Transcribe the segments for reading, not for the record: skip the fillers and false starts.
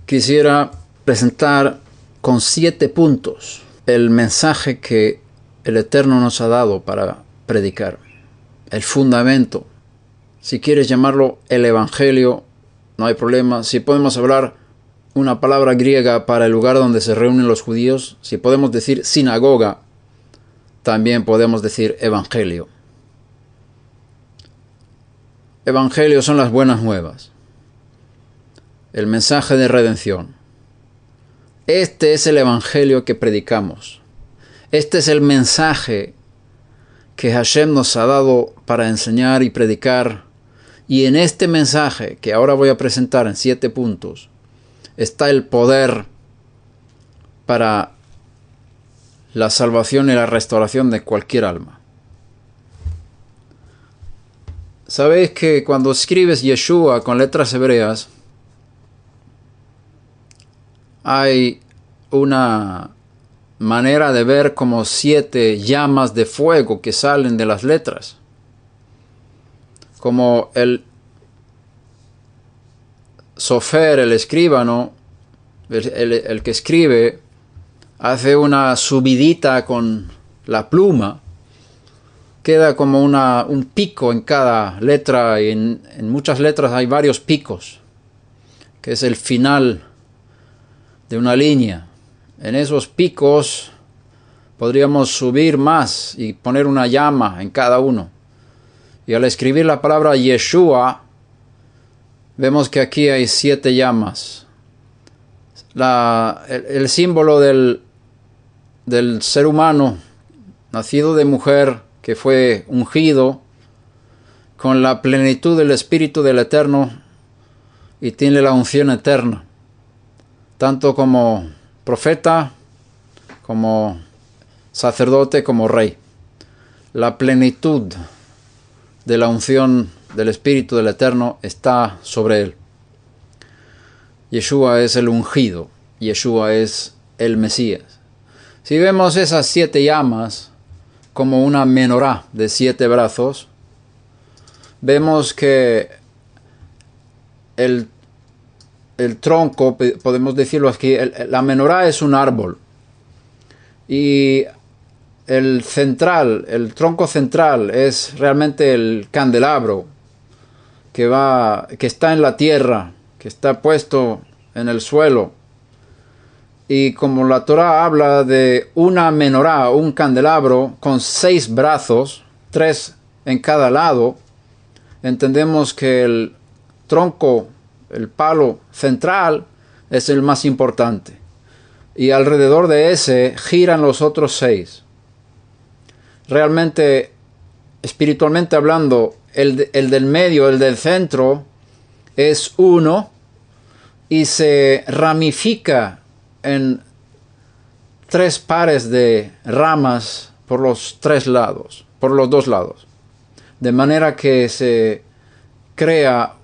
Quisiera presentar con 7 puntos el mensaje que el Eterno nos ha dado para predicar. El fundamento. Si quieres llamarlo el Evangelio, no hay problema. Si podemos hablar una palabra griega para el lugar donde se reúnen los judíos, si podemos decir sinagoga, también podemos decir Evangelio. Evangelio son las buenas nuevas. El mensaje de redención. Este es el Evangelio que predicamos. Este es el mensaje que Hashem nos ha dado para enseñar y predicar. Y en este mensaje, que ahora voy a presentar en 7 puntos, está el poder para la salvación y la restauración de cualquier alma. Sabéis que cuando escribes Yeshua con letras hebreas, hay una manera de ver como 7 llamas de fuego que salen de las letras. Como el sofer, el escribano, el que escribe, hace una subidita con la pluma, queda como un pico en cada letra, y en muchas letras hay varios picos, que es el final de una línea. En esos picos podríamos subir más y poner una llama en cada uno. Y al escribir la palabra Yeshua, vemos que aquí hay 7 llamas. El símbolo del ser humano, nacido de mujer, que fue ungido con la plenitud del Espíritu del Eterno y tiene la unción eterna, tanto como profeta, como sacerdote, como rey. La plenitud de la unción del Espíritu del Eterno está sobre él. Yeshua es el ungido, Yeshua es el Mesías. Si vemos esas 7 llamas como una menorá de 7 brazos, vemos que el tronco, podemos decirlo aquí, la menorá es un árbol, y el tronco central es realmente el candelabro que está en la tierra, que está puesto en el suelo. Y como la Torah habla de una menorá, un candelabro con 6 brazos, 3 en cada lado, entendemos que el tronco, el palo central, es el más importante. Y alrededor de ese giran los otros 6. Realmente, espiritualmente hablando, el del medio, el del centro, es uno y se ramifica en 3 pares de ramas por los 2 lados. De manera que se crea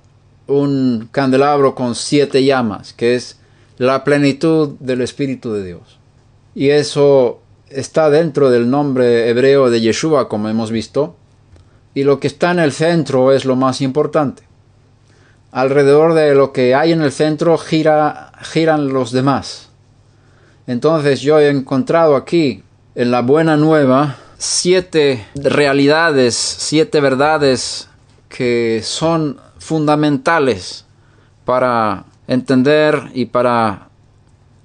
un candelabro con 7 llamas, que es la plenitud del Espíritu de Dios. Y eso está dentro del nombre hebreo de Yeshua, como hemos visto, y lo que está en el centro es lo más importante. Alrededor de lo que hay en el centro giran los demás. Entonces yo he encontrado aquí, en la Buena Nueva, 7 realidades, 7 verdades que son fundamentales para entender y para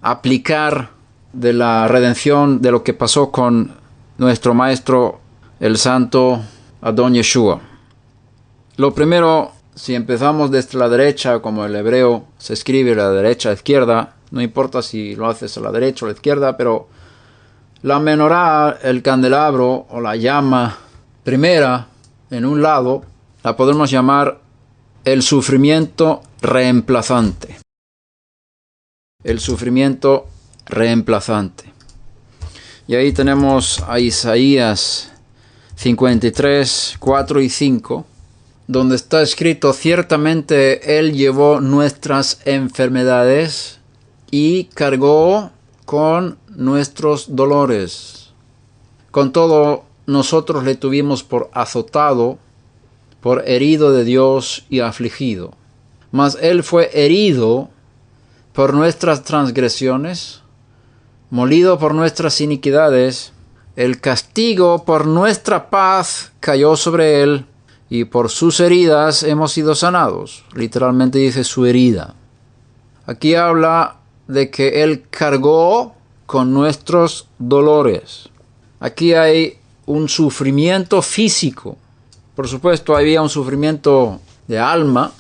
aplicar de la redención, de lo que pasó con nuestro Maestro, el Santo Adón Yeshua. Lo primero, si empezamos desde la derecha, como el hebreo se escribe de la derecha a la izquierda, no importa si lo haces a la derecha o a la izquierda, pero la menorá, el candelabro o la llama primera en un lado, la podemos llamar el sufrimiento reemplazante. El sufrimiento reemplazante. Y ahí tenemos a Isaías 53, 4 y 5, donde está escrito: ciertamente Él llevó nuestras enfermedades y cargó con nuestros dolores. Con todo, nosotros le tuvimos por azotado, por herido de Dios y afligido. Mas Él fue herido por nuestras transgresiones, molido por nuestras iniquidades. El castigo por nuestra paz cayó sobre él, y por sus heridas hemos sido sanados. Literalmente dice su herida. Aquí habla de que él cargó con nuestros dolores. Aquí hay un sufrimiento físico. Por supuesto, había un sufrimiento de alma.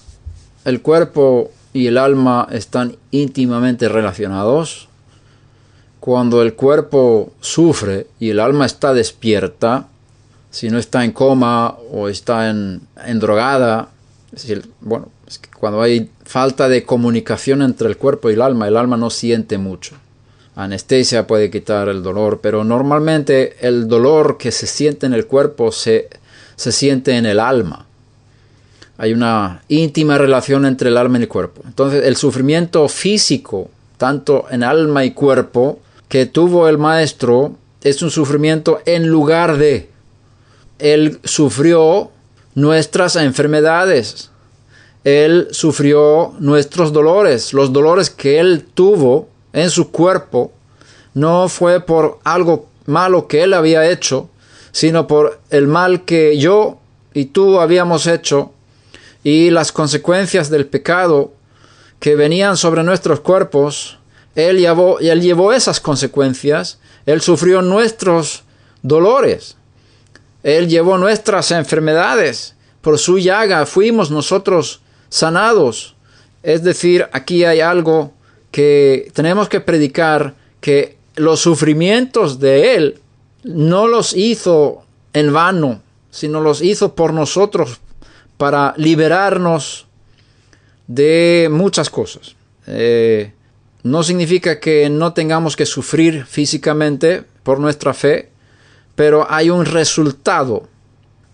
El cuerpo y el alma están íntimamente relacionados. Cuando el cuerpo sufre y el alma está despierta, si no está en coma o está en drogada, es decir, es que cuando hay falta de comunicación entre el cuerpo y el alma no siente mucho. Anestesia puede quitar el dolor, pero normalmente el dolor que se siente en el cuerpo se siente en el alma. Hay una íntima relación entre el alma y el cuerpo. Entonces, el sufrimiento físico, tanto en alma y cuerpo, que tuvo el maestro, es un sufrimiento en lugar de. Él sufrió nuestras enfermedades. Él sufrió nuestros dolores. Los dolores que él tuvo en su cuerpo no fue por algo malo que él había hecho, sino por el mal que yo y tú habíamos hecho y las consecuencias del pecado que venían sobre nuestros cuerpos. Él llevó esas consecuencias. Él sufrió nuestros dolores. Él llevó nuestras enfermedades. Por su llaga fuimos nosotros sanados. Es decir, aquí hay algo que tenemos que predicar, que los sufrimientos de Él no los hizo en vano, sino los hizo por nosotros para liberarnos de muchas cosas. No significa que no tengamos que sufrir físicamente por nuestra fe, pero hay un resultado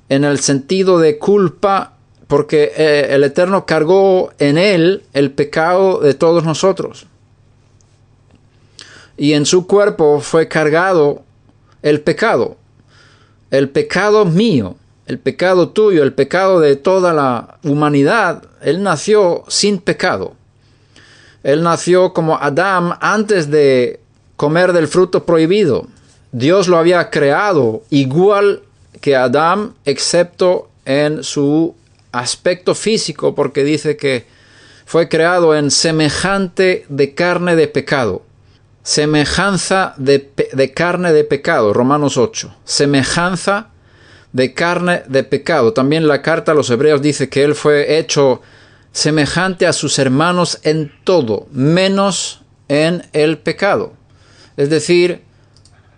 en el sentido de culpa, porque el Eterno cargó en él el pecado de todos nosotros. Y en su cuerpo fue cargado el pecado mío, el pecado tuyo, el pecado de toda la humanidad. Él nació sin pecado. Él nació como Adán antes de comer del fruto prohibido. Dios lo había creado igual que Adán, excepto en su aspecto físico, porque dice que fue creado en semejante de carne de pecado. Semejanza de carne de pecado, Romanos 8. Semejanza de carne de pecado. También la carta a los Hebreos dice que él fue hecho semejante a sus hermanos en todo, menos en el pecado. Es decir,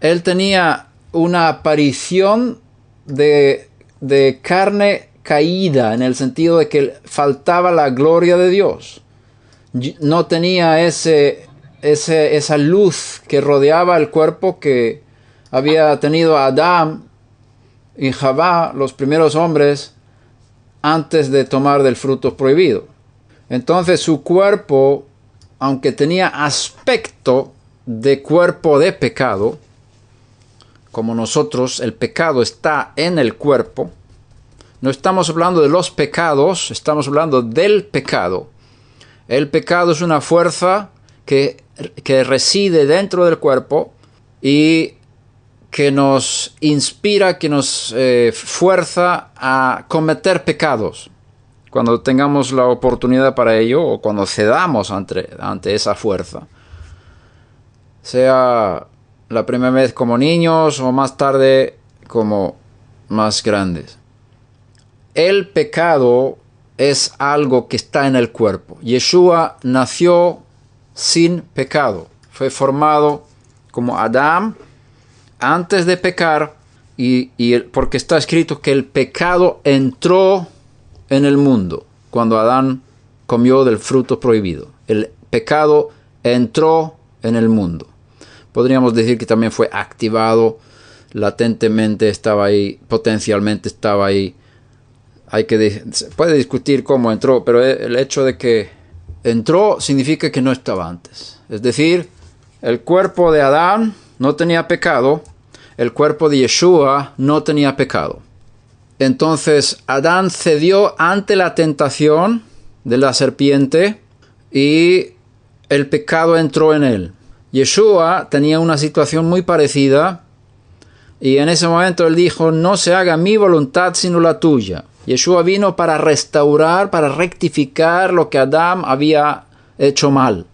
él tenía una aparición de carne caída, en el sentido de que faltaba la gloria de Dios. No tenía esa luz que rodeaba el cuerpo que había tenido Adán y Javá, los primeros hombres, antes de tomar del fruto prohibido. Entonces su cuerpo, aunque tenía aspecto de cuerpo de pecado, como nosotros, el pecado está en el cuerpo. No estamos hablando de los pecados, estamos hablando del pecado. El pecado es una fuerza que reside dentro del cuerpo y que nos inspira, que nos fuerza a cometer pecados cuando tengamos la oportunidad para ello o cuando cedamos ante esa fuerza. Sea la primera vez como niños o más tarde como más grandes. El pecado es algo que está en el cuerpo. Yeshua nació sin pecado. Fue formado como Adán antes de pecar y porque está escrito que el pecado entró en el mundo cuando Adán comió del fruto prohibido. El pecado entró en el mundo. Podríamos decir que también fue activado latentemente, estaba ahí, potencialmente estaba ahí. Se puede discutir cómo entró, pero el hecho de que entró significa que no estaba antes. Es decir, el cuerpo de Adán no tenía pecado, el cuerpo de Yeshua no tenía pecado. Entonces Adán cedió ante la tentación de la serpiente y el pecado entró en él. Yeshua tenía una situación muy parecida y en ese momento él dijo, no se haga mi voluntad sino la tuya. Yeshua vino para restaurar, para rectificar lo que Adán había hecho mal.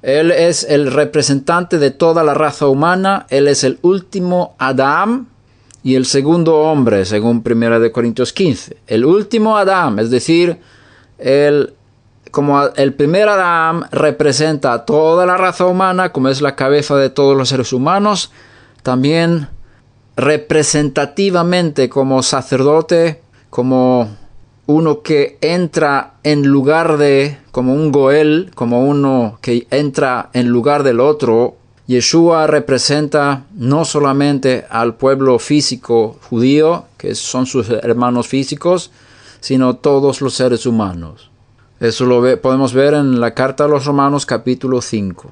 Él es el representante de toda la raza humana, él es el último Adán y el segundo hombre, según 1 Corintios 15. El último Adán, es decir, como el primer Adán representa a toda la raza humana, como es la cabeza de todos los seres humanos, también representativamente como sacerdote, como uno que entra en lugar de, como un goel, como uno que entra en lugar del otro. Yeshua representa no solamente al pueblo físico judío, que son sus hermanos físicos, sino todos los seres humanos. Eso podemos ver en la carta a los Romanos capítulo 5,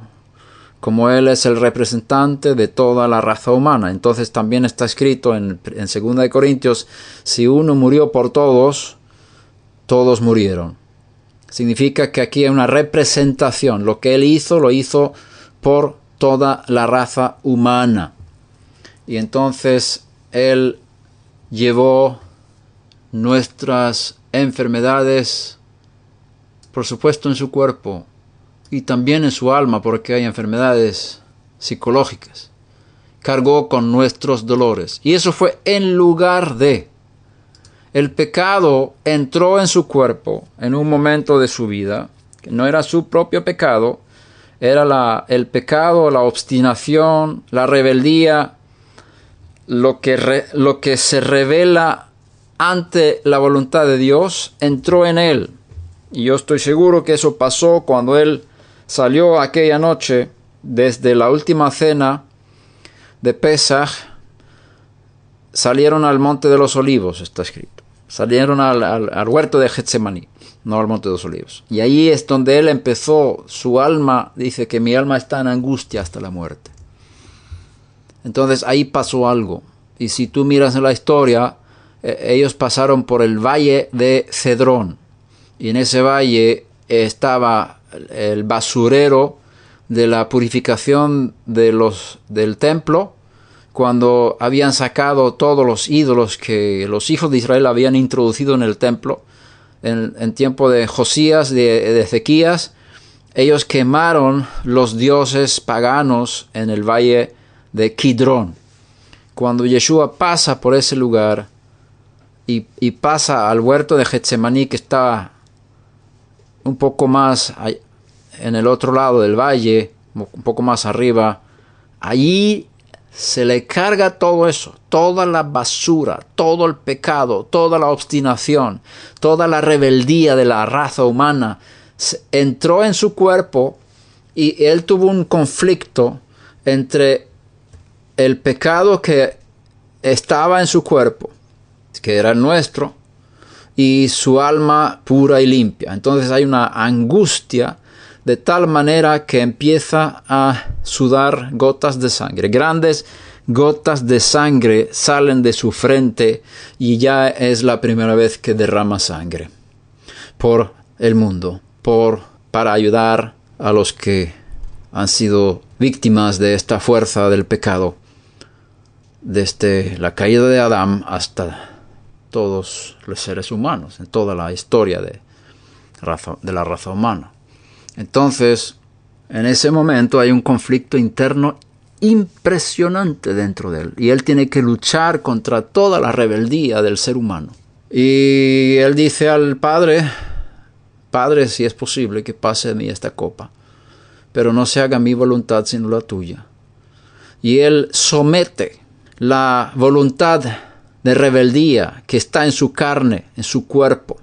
como él es el representante de toda la raza humana. Entonces también está escrito en 2 Corintios, si uno murió por todos, todos murieron. Significa que aquí hay una representación. Lo que él hizo, lo hizo por toda la raza humana. Y entonces él llevó nuestras enfermedades, por supuesto en su cuerpo, y también en su alma, porque hay enfermedades psicológicas. Cargó con nuestros dolores. Y eso fue en lugar de. El pecado entró en su cuerpo en un momento de su vida, que no era su propio pecado, era el pecado, la obstinación, la rebeldía, lo que se revela ante la voluntad de Dios, entró en él. Y yo estoy seguro que eso pasó cuando él salió aquella noche desde la última cena de Pesaj. Salieron al monte de los olivos, está escrito. Salieron al huerto de Getsemaní, no al monte de los olivos. Y ahí es donde él empezó, su alma, dice que mi alma está en angustia hasta la muerte. Entonces ahí pasó algo. Y si tú miras en la historia, ellos pasaron por el valle de Cedrón. Y en ese valle estaba el basurero de la purificación del templo, cuando habían sacado todos los ídolos que los hijos de Israel habían introducido en el templo. En tiempo de Josías, de Ezequías, ellos quemaron los dioses paganos en el valle de Kidrón. Cuando Yeshua pasa por ese lugar y pasa al huerto de Getsemaní, que está un poco más en el otro lado del valle, un poco más arriba, allí se le carga todo eso, toda la basura, todo el pecado, toda la obstinación, toda la rebeldía de la raza humana, entró en su cuerpo y él tuvo un conflicto entre el pecado que estaba en su cuerpo, que era el nuestro, y su alma pura y limpia. Entonces hay una angustia de tal manera que empieza a sudar gotas de sangre. Grandes gotas de sangre salen de su frente y ya es la primera vez que derrama sangre por el mundo, para ayudar a los que han sido víctimas de esta fuerza del pecado, desde la caída de Adán hasta todos los seres humanos, en toda la historia de la raza humana. Entonces, en ese momento hay un conflicto interno impresionante dentro de él. Y él tiene que luchar contra toda la rebeldía del ser humano. Y él dice al Padre, Padre, si es posible que pase de mí esta copa, pero no se haga mi voluntad sino la tuya. Y él somete la voluntad de rebeldía que está en su carne, en su cuerpo,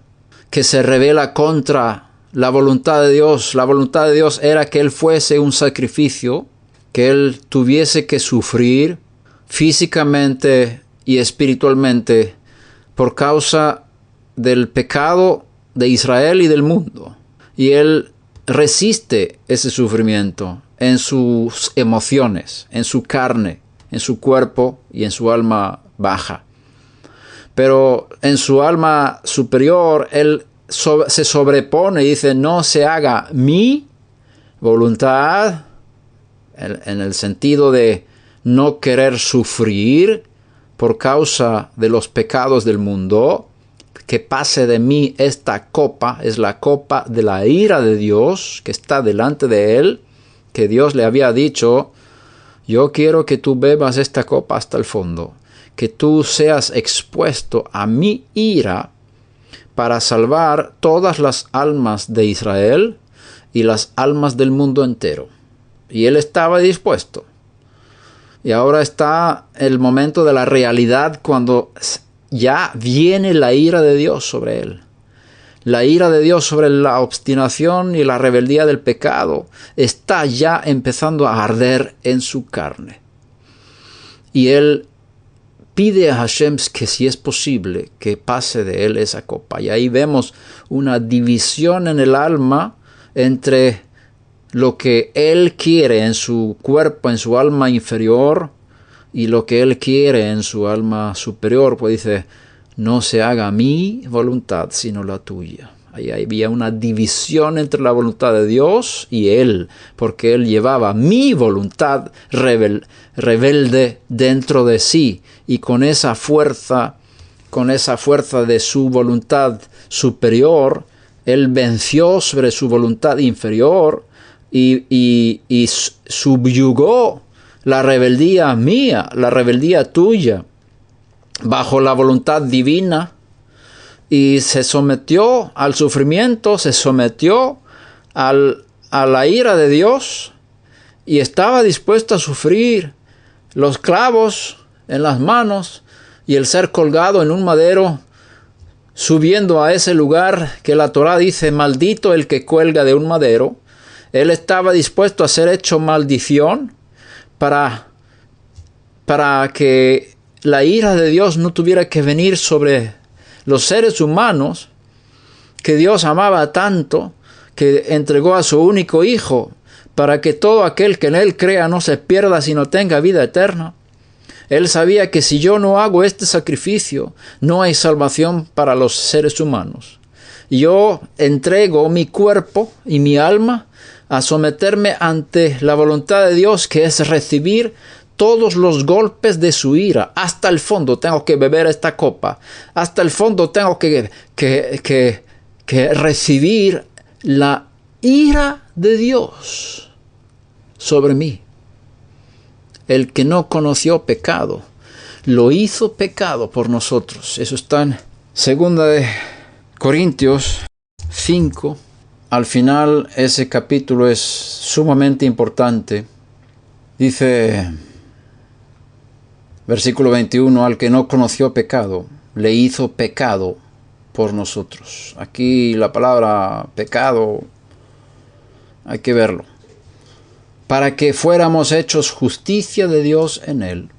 que se revela contra la voluntad de Dios. La voluntad de Dios era que él fuese un sacrificio, que él tuviese que sufrir físicamente y espiritualmente por causa del pecado de Israel y del mundo. Y él resiste ese sufrimiento en sus emociones, en su carne, en su cuerpo y en su alma baja. Pero en su alma superior, él se sobrepone y dice, no se haga mi voluntad en el sentido de no querer sufrir por causa de los pecados del mundo, que pase de mí esta copa, es la copa de la ira de Dios que está delante de él, que Dios le había dicho, yo quiero que tú bebas esta copa hasta el fondo, que tú seas expuesto a mi ira para salvar todas las almas de Israel y las almas del mundo entero. Y él estaba dispuesto. Y ahora está el momento de la realidad cuando ya viene la ira de Dios sobre él. La ira de Dios sobre la obstinación y la rebeldía del pecado está ya empezando a arder en su carne. Y él pide a Hashem que si es posible que pase de él esa copa. Y ahí vemos una división en el alma entre lo que él quiere en su cuerpo, en su alma inferior, y lo que él quiere en su alma superior. Pues dice, no se haga mi voluntad sino la tuya. Ahí había una división entre la voluntad de Dios y él, porque él llevaba mi voluntad rebelde dentro de sí, y con esa fuerza de su voluntad superior, él venció sobre su voluntad inferior y subyugó la rebeldía mía, la rebeldía tuya, bajo la voluntad divina, y se sometió al sufrimiento, se sometió a la ira de Dios, y estaba dispuesto a sufrir los clavos en las manos y el ser colgado en un madero, subiendo a ese lugar que la Torá dice, maldito el que cuelga de un madero. Él estaba dispuesto a ser hecho maldición para que la ira de Dios no tuviera que venir sobre los seres humanos que Dios amaba tanto, que entregó a su único Hijo para que todo aquel que en Él crea no se pierda, sino tenga vida eterna. Él sabía que si yo no hago este sacrificio, no hay salvación para los seres humanos. Yo entrego mi cuerpo y mi alma a someterme ante la voluntad de Dios, que es recibir todos los golpes de su ira. Hasta el fondo tengo que beber esta copa. Hasta el fondo tengo que recibir la ira de Dios sobre mí. El que no conoció pecado, lo hizo pecado por nosotros. Eso está en 2 de Corintios 5. Al final, ese capítulo es sumamente importante. Dice, versículo 21, al que no conoció pecado, le hizo pecado por nosotros. Aquí la palabra pecado, hay que verlo. Para que fuéramos hechos justicia de Dios en él.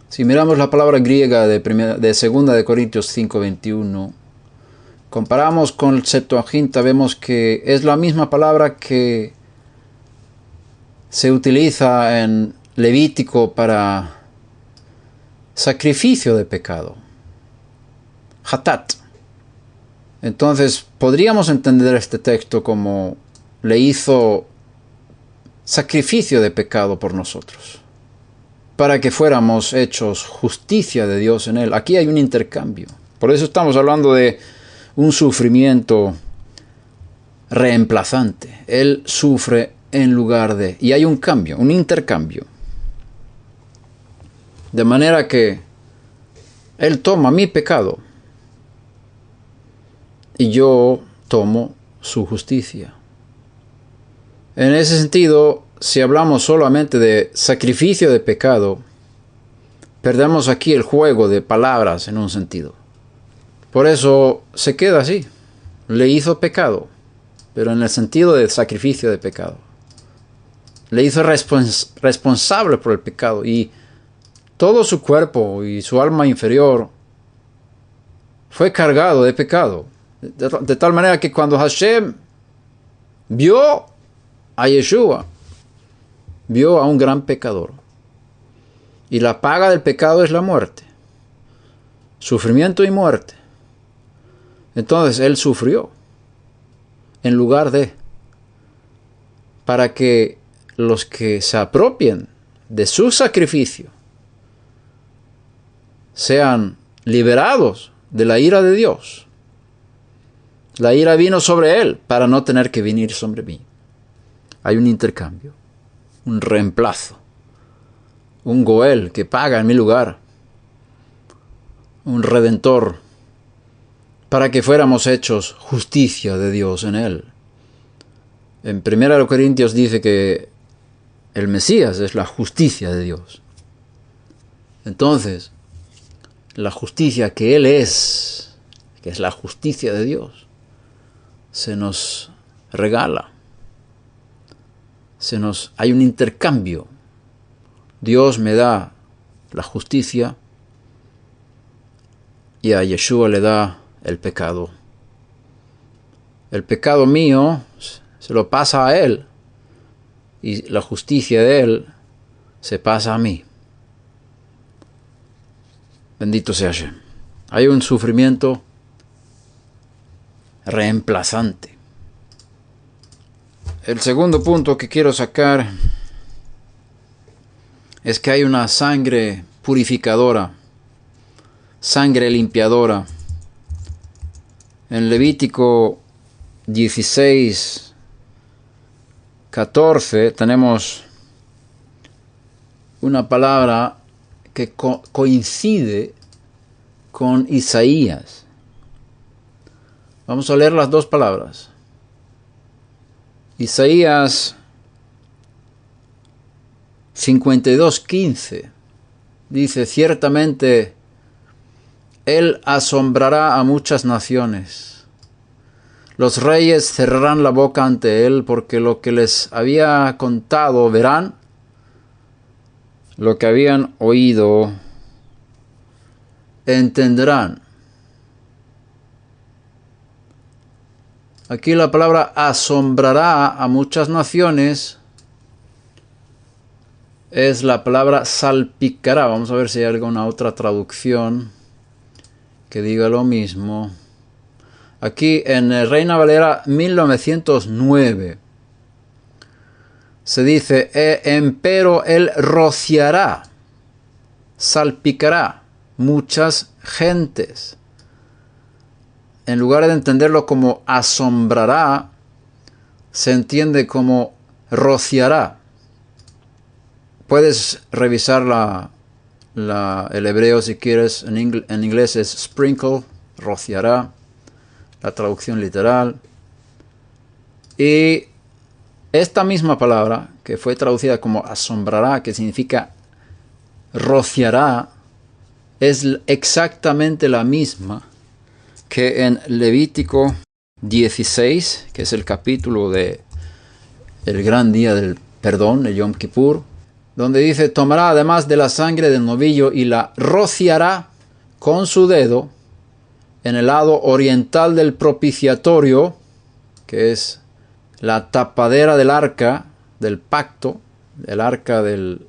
Si miramos la palabra griega de 2 de Corintios 5:21, comparamos con el Septuaginta, vemos que es la misma palabra que se utiliza en Levítico para sacrificio de pecado. Hatat. Entonces, podríamos entender este texto como le hizo sacrificio de pecado por nosotros, para que fuéramos hechos justicia de Dios en él. Aquí hay un intercambio. Por eso estamos hablando de un sufrimiento reemplazante. Él sufre en lugar de... Y hay un cambio, un intercambio. De manera que Él toma mi pecado y yo tomo su justicia. En ese sentido, si hablamos solamente de sacrificio de pecado, perdemos aquí el juego de palabras en un sentido. Por eso se queda así. Le hizo pecado, pero en el sentido de sacrificio de pecado. Le hizo responsable por el pecado, y todo su cuerpo y su alma inferior fue cargado de pecado. De tal manera que cuando Hashem vio a Yeshua, vio a un gran pecador. Y la paga del pecado es la muerte. Sufrimiento y muerte. Entonces Él sufrió en lugar de para que los que se apropien de su sacrificio sean liberados de la ira de Dios. La ira vino sobre él para no tener que venir sobre mí. Hay un intercambio, un reemplazo, un Goel que paga en mi lugar, un redentor para que fuéramos hechos justicia de Dios en él. En 1 Corintios dice que el Mesías es la justicia de Dios. Entonces, la justicia que Él es, que es la justicia de Dios, se nos regala. Hay un intercambio. Dios me da la justicia y a Yeshua le da el pecado. El pecado mío se lo pasa a Él y la justicia de Él se pasa a mí. Bendito sea Hashem. Hay un sufrimiento reemplazante. El segundo punto que quiero sacar es que hay una sangre purificadora, sangre limpiadora. En Levítico 16, 14 tenemos una palabra que coincide con Isaías. Vamos a leer las dos palabras. Isaías 52:15 dice: ciertamente Él asombrará a muchas naciones. Los reyes cerrarán la boca ante Él, porque lo que les había contado verán, lo que habían oído entenderán. Aquí la palabra asombrará a muchas naciones es la palabra salpicará. Vamos a ver si hay alguna otra traducción que diga lo mismo. Aquí en Reina Valera 1909 se dice: empero Él rociará, salpicará muchas gentes. En lugar de entenderlo como asombrará, se entiende como rociará. Puedes revisar el hebreo si quieres. En inglés es sprinkle, rociará, la traducción literal. Y esta misma palabra, que fue traducida como asombrará, que significa rociará, es exactamente la misma que en Levítico 16, que es el capítulo de el gran día del perdón, el Yom Kippur, donde dice: tomará además de la sangre del novillo y la rociará con su dedo en el lado oriental del propiciatorio, que es la tapadera del arca del pacto, el arca del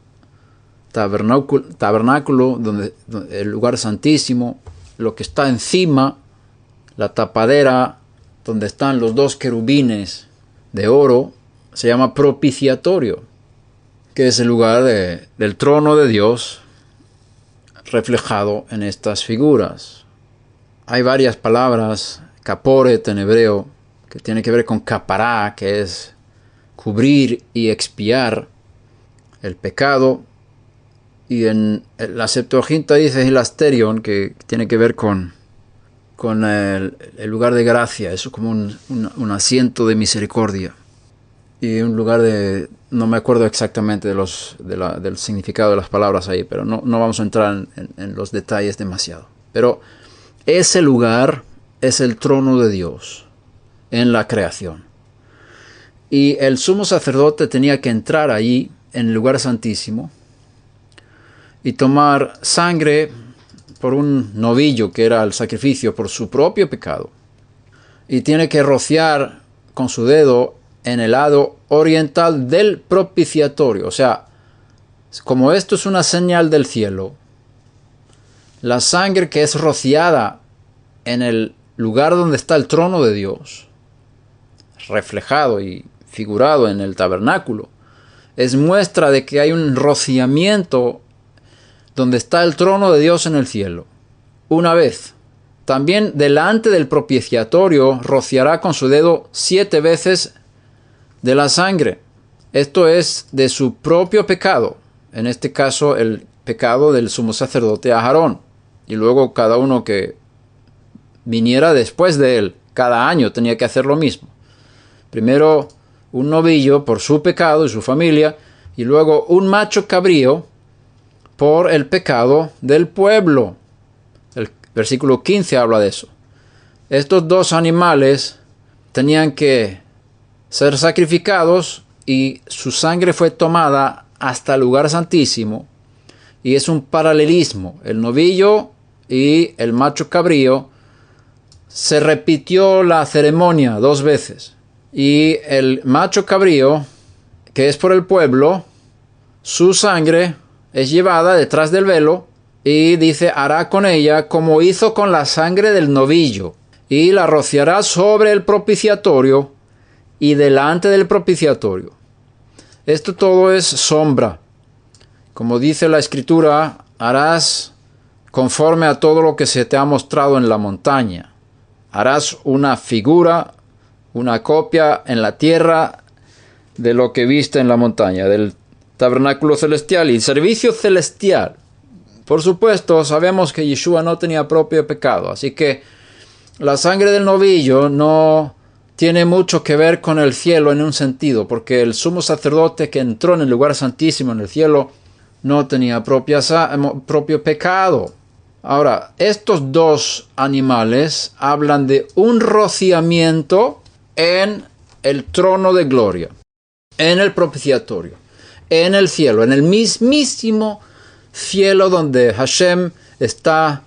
tabernáculo, donde el lugar santísimo, lo que está encima, la tapadera donde están los dos querubines de oro, se llama propiciatorio, que es el lugar del trono de Dios reflejado en estas figuras. Hay varias palabras, caporet en hebreo, que tiene que ver con capará, que es cubrir y expiar el pecado. Y en la Septuaginta dice hilasterion, que tiene que ver con el lugar de gracia, eso como un asiento de misericordia. Y un lugar de... no me acuerdo exactamente del significado de las palabras ahí, pero no vamos a entrar en los detalles demasiado. Pero ese lugar es el trono de Dios en la creación. Y el sumo sacerdote tenía que entrar allí, en el lugar santísimo, y tomar sangre por un novillo, que era el sacrificio por su propio pecado, y tiene que rociar con su dedo en el lado oriental del propiciatorio. O sea, como esto es una señal del cielo, la sangre que es rociada en el lugar donde está el trono de Dios, reflejado y figurado en el tabernáculo, es muestra de que hay un rociamiento donde está el trono de Dios en el cielo. Una vez. También delante del propiciatorio rociará con su dedo 7 veces de la sangre. Esto es de su propio pecado. En este caso, el pecado del sumo sacerdote Aarón. Y luego cada uno que viniera después de él, cada año tenía que hacer lo mismo. Primero un novillo por su pecado y su familia, y luego un macho cabrío por el pecado del pueblo. El versículo 15 habla de eso. Estos 2 animales tenían que ser sacrificados y su sangre fue tomada hasta el lugar santísimo. Y es un paralelismo. El novillo y el macho cabrío, se repitió la ceremonia 2 veces. Y el macho cabrío, que es por el pueblo, su sangre es llevada detrás del velo y dice, hará con ella como hizo con la sangre del novillo, y la rociará sobre el propiciatorio y delante del propiciatorio. Esto todo es sombra. Como dice la Escritura, harás conforme a todo lo que se te ha mostrado en la montaña. Harás una figura, una copia en la tierra de lo que viste en la montaña, del tabernáculo celestial y servicio celestial. Por supuesto, sabemos que Yeshua no tenía propio pecado, así que la sangre del novillo no tiene mucho que ver con el cielo en un sentido, porque el sumo sacerdote que entró en el lugar santísimo en el cielo no tenía propio pecado. Ahora, estos 2 animales hablan de un rociamiento en el trono de gloria, en el propiciatorio, en el cielo, en el mismísimo cielo donde Hashem está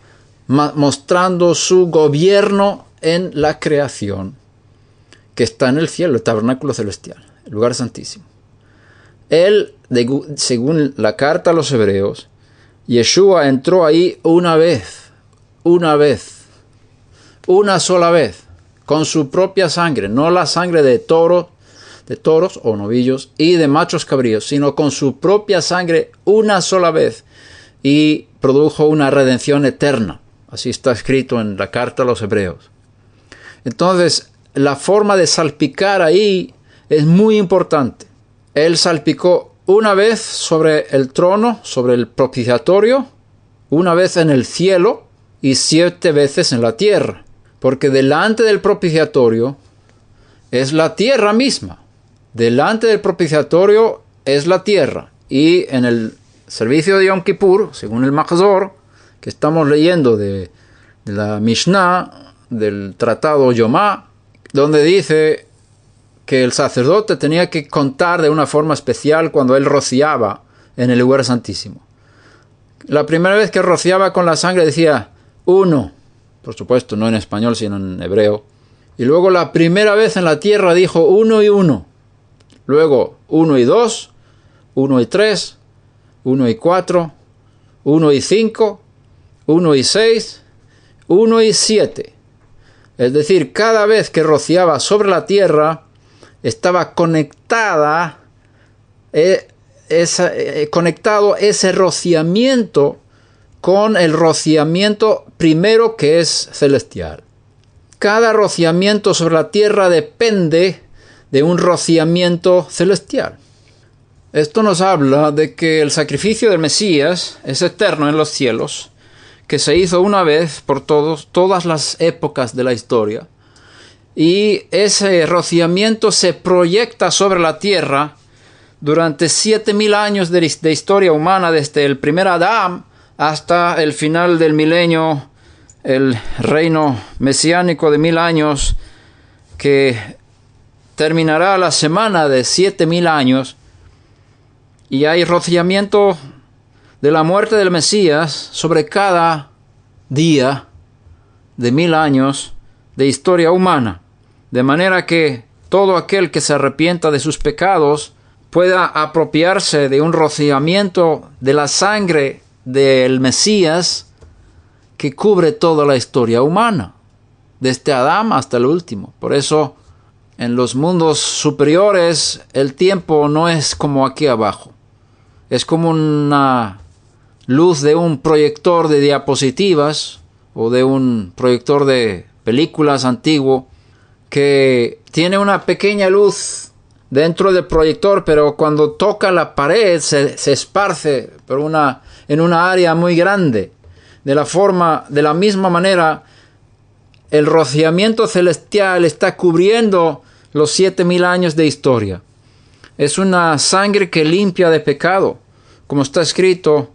mostrando su gobierno en la creación, que está en el cielo, el tabernáculo celestial, el lugar santísimo. Él, según la carta a los hebreos, Yeshua entró ahí una sola vez, con su propia sangre, no la sangre de toros o novillos y de machos cabríos, sino con su propia sangre una sola vez, y produjo una redención eterna. Así está escrito en la carta a los hebreos. Entonces, la forma de salpicar ahí es muy importante. Él salpicó una vez sobre el trono, sobre el propiciatorio, una vez en el cielo y 7 veces en la tierra. Porque delante del propiciatorio es la tierra misma. Delante del propiciatorio es la tierra. Y en el servicio de Yom Kippur, según el Mahzor, que estamos leyendo de la Mishnah, del tratado Yomá, donde dice que el sacerdote tenía que contar de una forma especial cuando él rociaba en el lugar santísimo. La primera vez que rociaba con la sangre decía 1, por supuesto no en español sino en hebreo, y luego la primera vez en la tierra dijo 1 y 1, luego 1 y 2, 1 y 3, 1 y 4, 1 y 5, 1 y 6, 1 y 7. Es decir, cada vez que rociaba sobre la tierra estaba conectado ese rociamiento con el rociamiento primero que es celestial. Cada rociamiento sobre la tierra depende de un rociamiento celestial. Esto nos habla de que el sacrificio del Mesías es eterno en los cielos, que se hizo una vez por todas las épocas de la historia, y ese rociamiento se proyecta sobre la tierra durante 7000 años de historia humana, desde el primer Adán hasta el final del milenio, el reino mesiánico de 1000 años, que terminará la semana de 7000 años, y hay rociamiento de la muerte del Mesías sobre cada día de 1000 años de historia humana, de manera que todo aquel que se arrepienta de sus pecados pueda apropiarse de un rociamiento de la sangre del Mesías que cubre toda la historia humana, desde Adán hasta el último. Por eso En los mundos superiores el tiempo no es como aquí abajo. Es como una luz de un proyector de diapositivas o de un proyector de películas antiguo que tiene una pequeña luz dentro del proyector, pero cuando toca la pared se esparce en una área muy grande. De la misma manera, el rociamiento celestial está cubriendo los 7000 años de historia. Es una sangre que limpia de pecado. Como está escrito,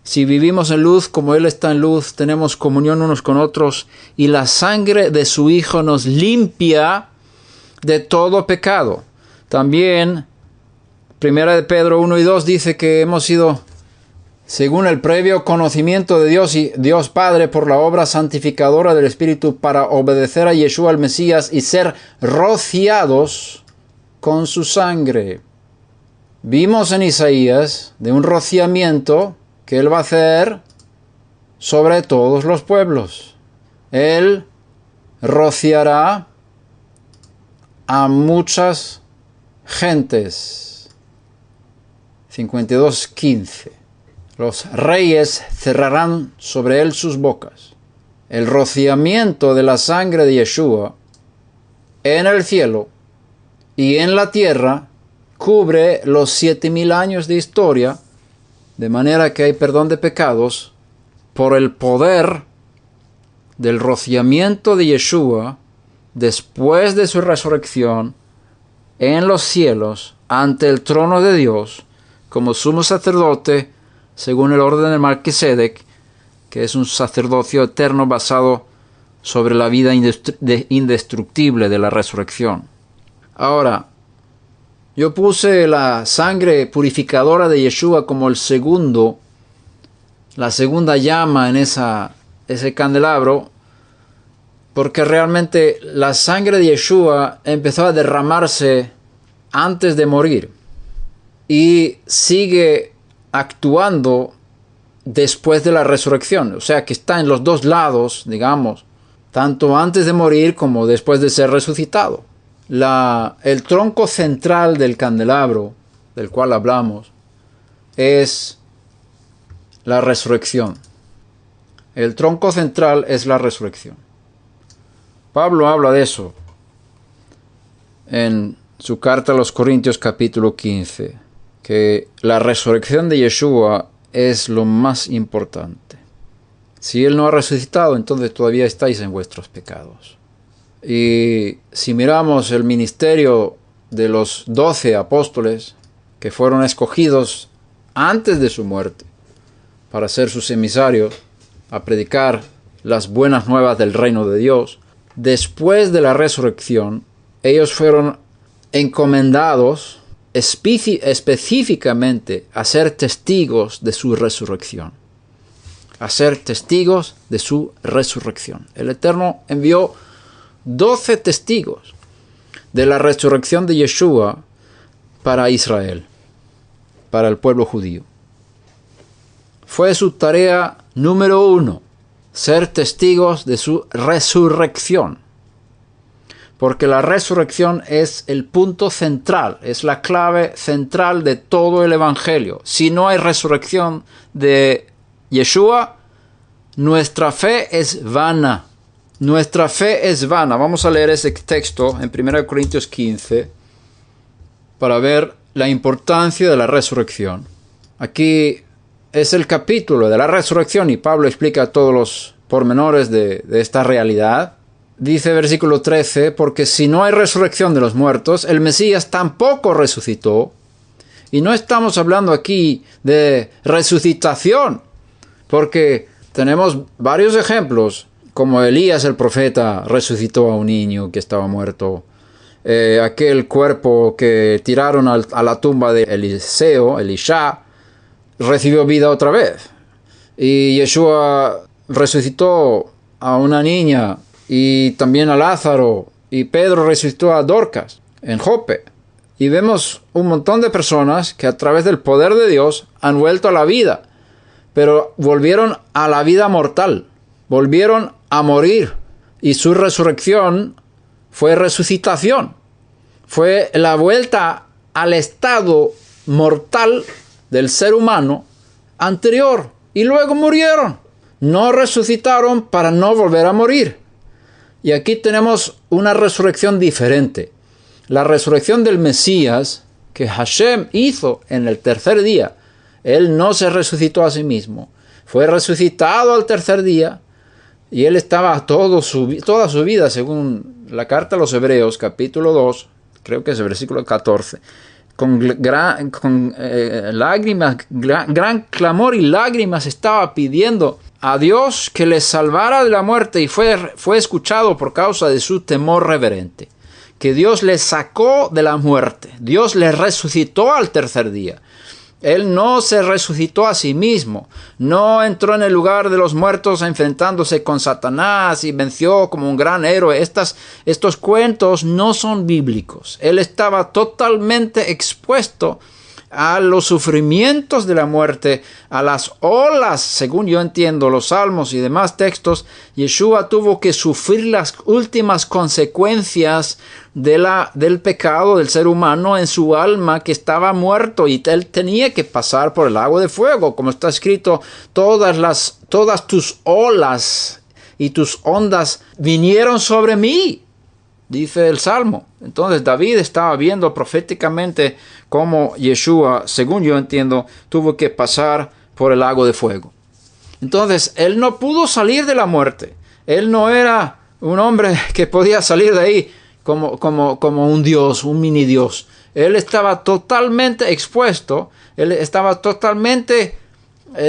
si vivimos en luz como Él está en luz, tenemos comunión unos con otros, y la sangre de su Hijo nos limpia de todo pecado. También, 1 de Pedro 1 y 2 dice que hemos sido, según el previo conocimiento de Dios y Dios Padre, por la obra santificadora del Espíritu, para obedecer a Yeshua el Mesías y ser rociados con su sangre. Vimos en Isaías de un rociamiento que Él va a hacer sobre todos los pueblos. Él rociará a muchas gentes. 52:15. Los reyes cerrarán sobre él sus bocas. El rociamiento de la sangre de Yeshua en el cielo y en la tierra cubre los 7000 años de historia, de manera que hay perdón de pecados por el poder del rociamiento de Yeshua después de su resurrección en los cielos ante el trono de Dios como sumo sacerdote según el orden de Melquisedec, que es un sacerdocio eterno basado sobre la vida indestructible de la resurrección. Ahora, yo puse la sangre purificadora de Yeshua como la segunda llama en ese candelabro, porque realmente la sangre de Yeshua empezó a derramarse antes de morir y sigue actuando después de la resurrección. O sea que está en los dos lados, digamos, tanto antes de morir como después de ser resucitado. El tronco central del candelabro, del cual hablamos, es la resurrección. El tronco central es la resurrección. Pablo habla de eso en su carta a los Corintios capítulo 15, que la resurrección de Yeshua es lo más importante. Si Él no ha resucitado, entonces todavía estáis en vuestros pecados. Y si miramos el ministerio de los 12 apóstoles que fueron escogidos antes de su muerte para ser sus emisarios, a predicar las buenas nuevas del reino de Dios, después de la resurrección, ellos fueron encomendados específicamente a ser testigos de su resurrección. A ser testigos de su resurrección. El Eterno envió 12 testigos de la resurrección de Yeshua para Israel, para el pueblo judío. Fue su tarea número 1, ser testigos de su resurrección. Porque la resurrección es el punto central, es la clave central de todo el Evangelio. Si no hay resurrección de Yeshua, nuestra fe es vana. Nuestra fe es vana. Vamos a leer ese texto en 1 Corintios 15 para ver la importancia de la resurrección. Aquí es el capítulo de la resurrección y Pablo explica todos los pormenores de esta realidad. Dice versículo 13, porque si no hay resurrección de los muertos, el Mesías tampoco resucitó. Y no estamos hablando aquí de resucitación, porque tenemos varios ejemplos, como Elías el profeta resucitó a un niño que estaba muerto. Aquel cuerpo que tiraron a la tumba de Elisha, recibió vida otra vez. Y Yeshua resucitó a una niña y también a Lázaro, y Pedro resucitó a Dorcas en Jope. Y vemos un montón de personas que a través del poder de Dios han vuelto a la vida, pero volvieron a la vida mortal, volvieron a morir, y su resurrección fue resucitación. fue la vuelta al estado mortal del ser humano anterior. Y luego murieron. No resucitaron para no volver a morir. Y aquí tenemos una resurrección diferente. La resurrección del Mesías que Hashem hizo en el tercer día. Él no se resucitó a sí mismo. Fue resucitado al tercer día. Y él estaba toda su vida, según la carta a los Hebreos, capítulo 2, creo que es el versículo 14, con gran clamor y lágrimas estaba pidiendo a Dios que le salvara de la muerte, y fue escuchado por causa de su temor reverente. Que Dios le sacó de la muerte. Dios le resucitó al tercer día. Él no se resucitó a sí mismo, no entró en el lugar de los muertos enfrentándose con Satanás y venció como un gran héroe. Estos cuentos no son bíblicos. Él estaba totalmente expuesto a los sufrimientos de la muerte, a las olas, según yo entiendo los salmos y demás textos. Yeshua tuvo que sufrir las últimas consecuencias del pecado del ser humano en su alma, que estaba muerto, y él tenía que pasar por el lago de fuego, como está escrito: todas tus olas y tus ondas vinieron sobre mí, dice el Salmo. Entonces David estaba viendo proféticamente cómo Yeshua, según yo entiendo, tuvo que pasar por el lago de fuego. Entonces él no pudo salir de la muerte. Él no era un hombre que podía salir de ahí como un dios, un mini dios. Él estaba totalmente expuesto. Él estaba totalmente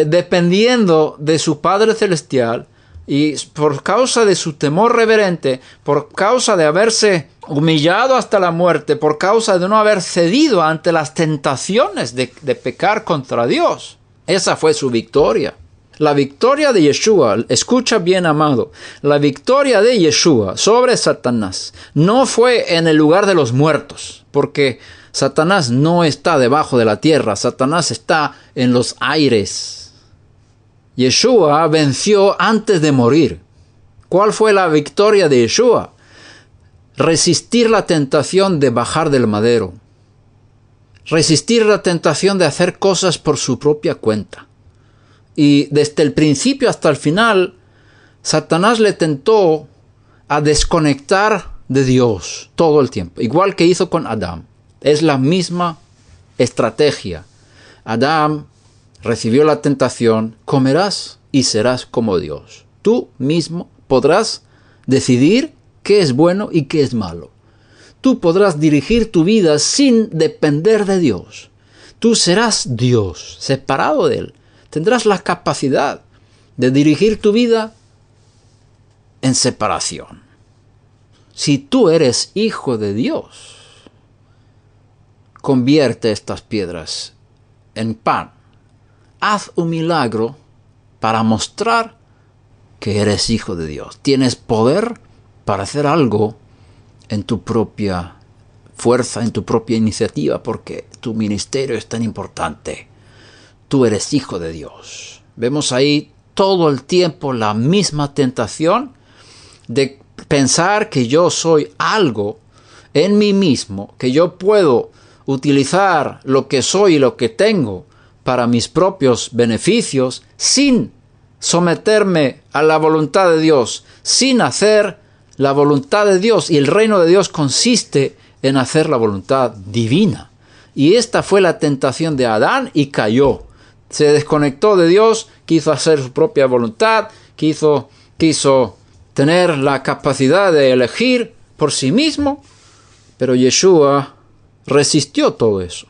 dependiendo de su Padre Celestial. Y por causa de su temor reverente, por causa de haberse humillado hasta la muerte, por causa de no haber cedido ante las tentaciones de pecar contra Dios, esa fue su victoria. La victoria de Yeshua, escucha bien, amado, la victoria de Yeshua sobre Satanás no fue en el lugar de los muertos, porque Satanás no está debajo de la tierra, Satanás está en los aires. Yeshua venció antes de morir. ¿Cuál fue la victoria de Yeshua? Resistir la tentación de bajar del madero. Resistir la tentación de hacer cosas por su propia cuenta. Y desde el principio hasta el final, Satanás le tentó a desconectar de Dios todo el tiempo, igual que hizo con Adán. Es la misma estrategia. Adán recibió la tentación: comerás y serás como Dios. Tú mismo podrás decidir qué es bueno y qué es malo. Tú podrás dirigir tu vida sin depender de Dios. Tú serás Dios, separado de Él. Tendrás la capacidad de dirigir tu vida en separación. Si tú eres hijo de Dios, convierte estas piedras en pan. Haz un milagro para mostrar que eres hijo de Dios. Tienes poder para hacer algo en tu propia fuerza, en tu propia iniciativa, porque tu ministerio es tan importante. Tú eres hijo de Dios. Vemos ahí todo el tiempo la misma tentación de pensar que yo soy algo en mí mismo, que yo puedo utilizar lo que soy y lo que tengo para mis propios beneficios, sin someterme a la voluntad de Dios, sin hacer la voluntad de Dios. Y el reino de Dios consiste en hacer la voluntad divina. Y esta fue la tentación de Adán, y cayó. Se desconectó de Dios, quiso hacer su propia voluntad, quiso tener la capacidad de elegir por sí mismo, pero Yeshua resistió todo eso.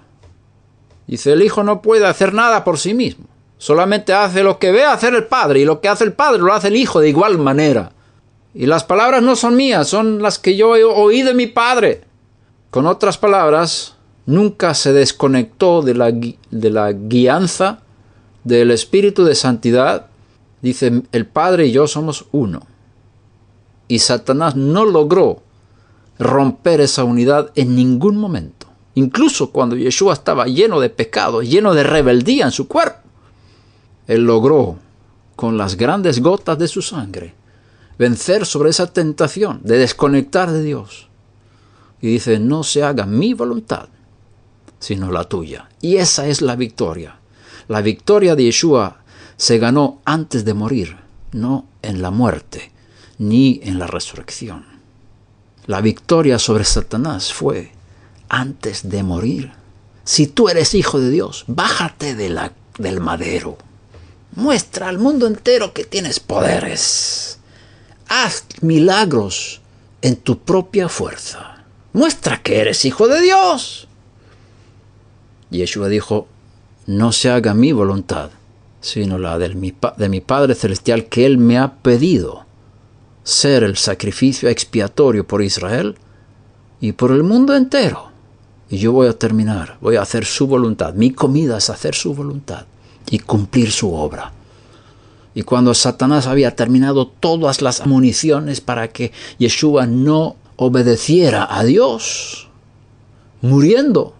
Dice: el Hijo no puede hacer nada por sí mismo. Solamente hace lo que ve hacer el Padre, y lo que hace el Padre lo hace el Hijo de igual manera. Y las palabras no son mías, son las que yo oí de mi Padre. Con otras palabras, nunca se desconectó de la guianza del Espíritu de Santidad. Dice: el Padre y yo somos uno. Y Satanás no logró romper esa unidad en ningún momento. Incluso cuando Yeshua estaba lleno de pecado, lleno de rebeldía en su cuerpo, Él logró, con las grandes gotas de su sangre, vencer sobre esa tentación de desconectar de Dios. y dice, no se haga mi voluntad, sino la tuya. Y esa es la victoria. La victoria de Yeshua se ganó antes de morir, no en la muerte, ni en la resurrección. La victoria sobre Satanás fue antes de morir. Si tú eres hijo de Dios, bájate del madero. Muestra al mundo entero que tienes poderes. Haz milagros en tu propia fuerza. Muestra que eres hijo de Dios. Y Yeshua dijo, no se haga mi voluntad, sino la de mi Padre Celestial, que Él me ha pedido ser el sacrificio expiatorio por Israel y por el mundo entero. Y yo voy a terminar, voy a hacer su voluntad. Mi comida es hacer su voluntad y cumplir su obra. Y cuando Satanás había terminado todas las municiones para que Yeshua no obedeciera a Dios, muriendo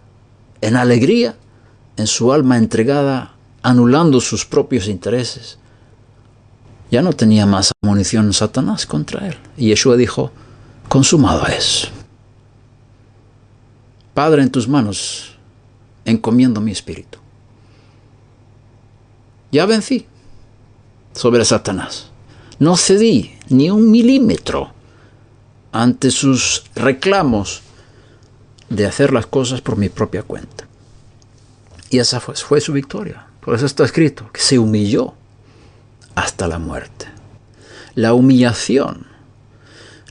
en alegría, en su alma entregada, anulando sus propios intereses, ya no tenía más munición Satanás contra él. Y Yeshua dijo, consumado es. Padre, en tus manos encomiendo mi espíritu. Ya vencí sobre Satanás. No cedí ni un milímetro ante sus reclamos de hacer las cosas por mi propia cuenta. Y esa fue su victoria. Por eso está escrito que se humilló hasta la muerte. La humillación,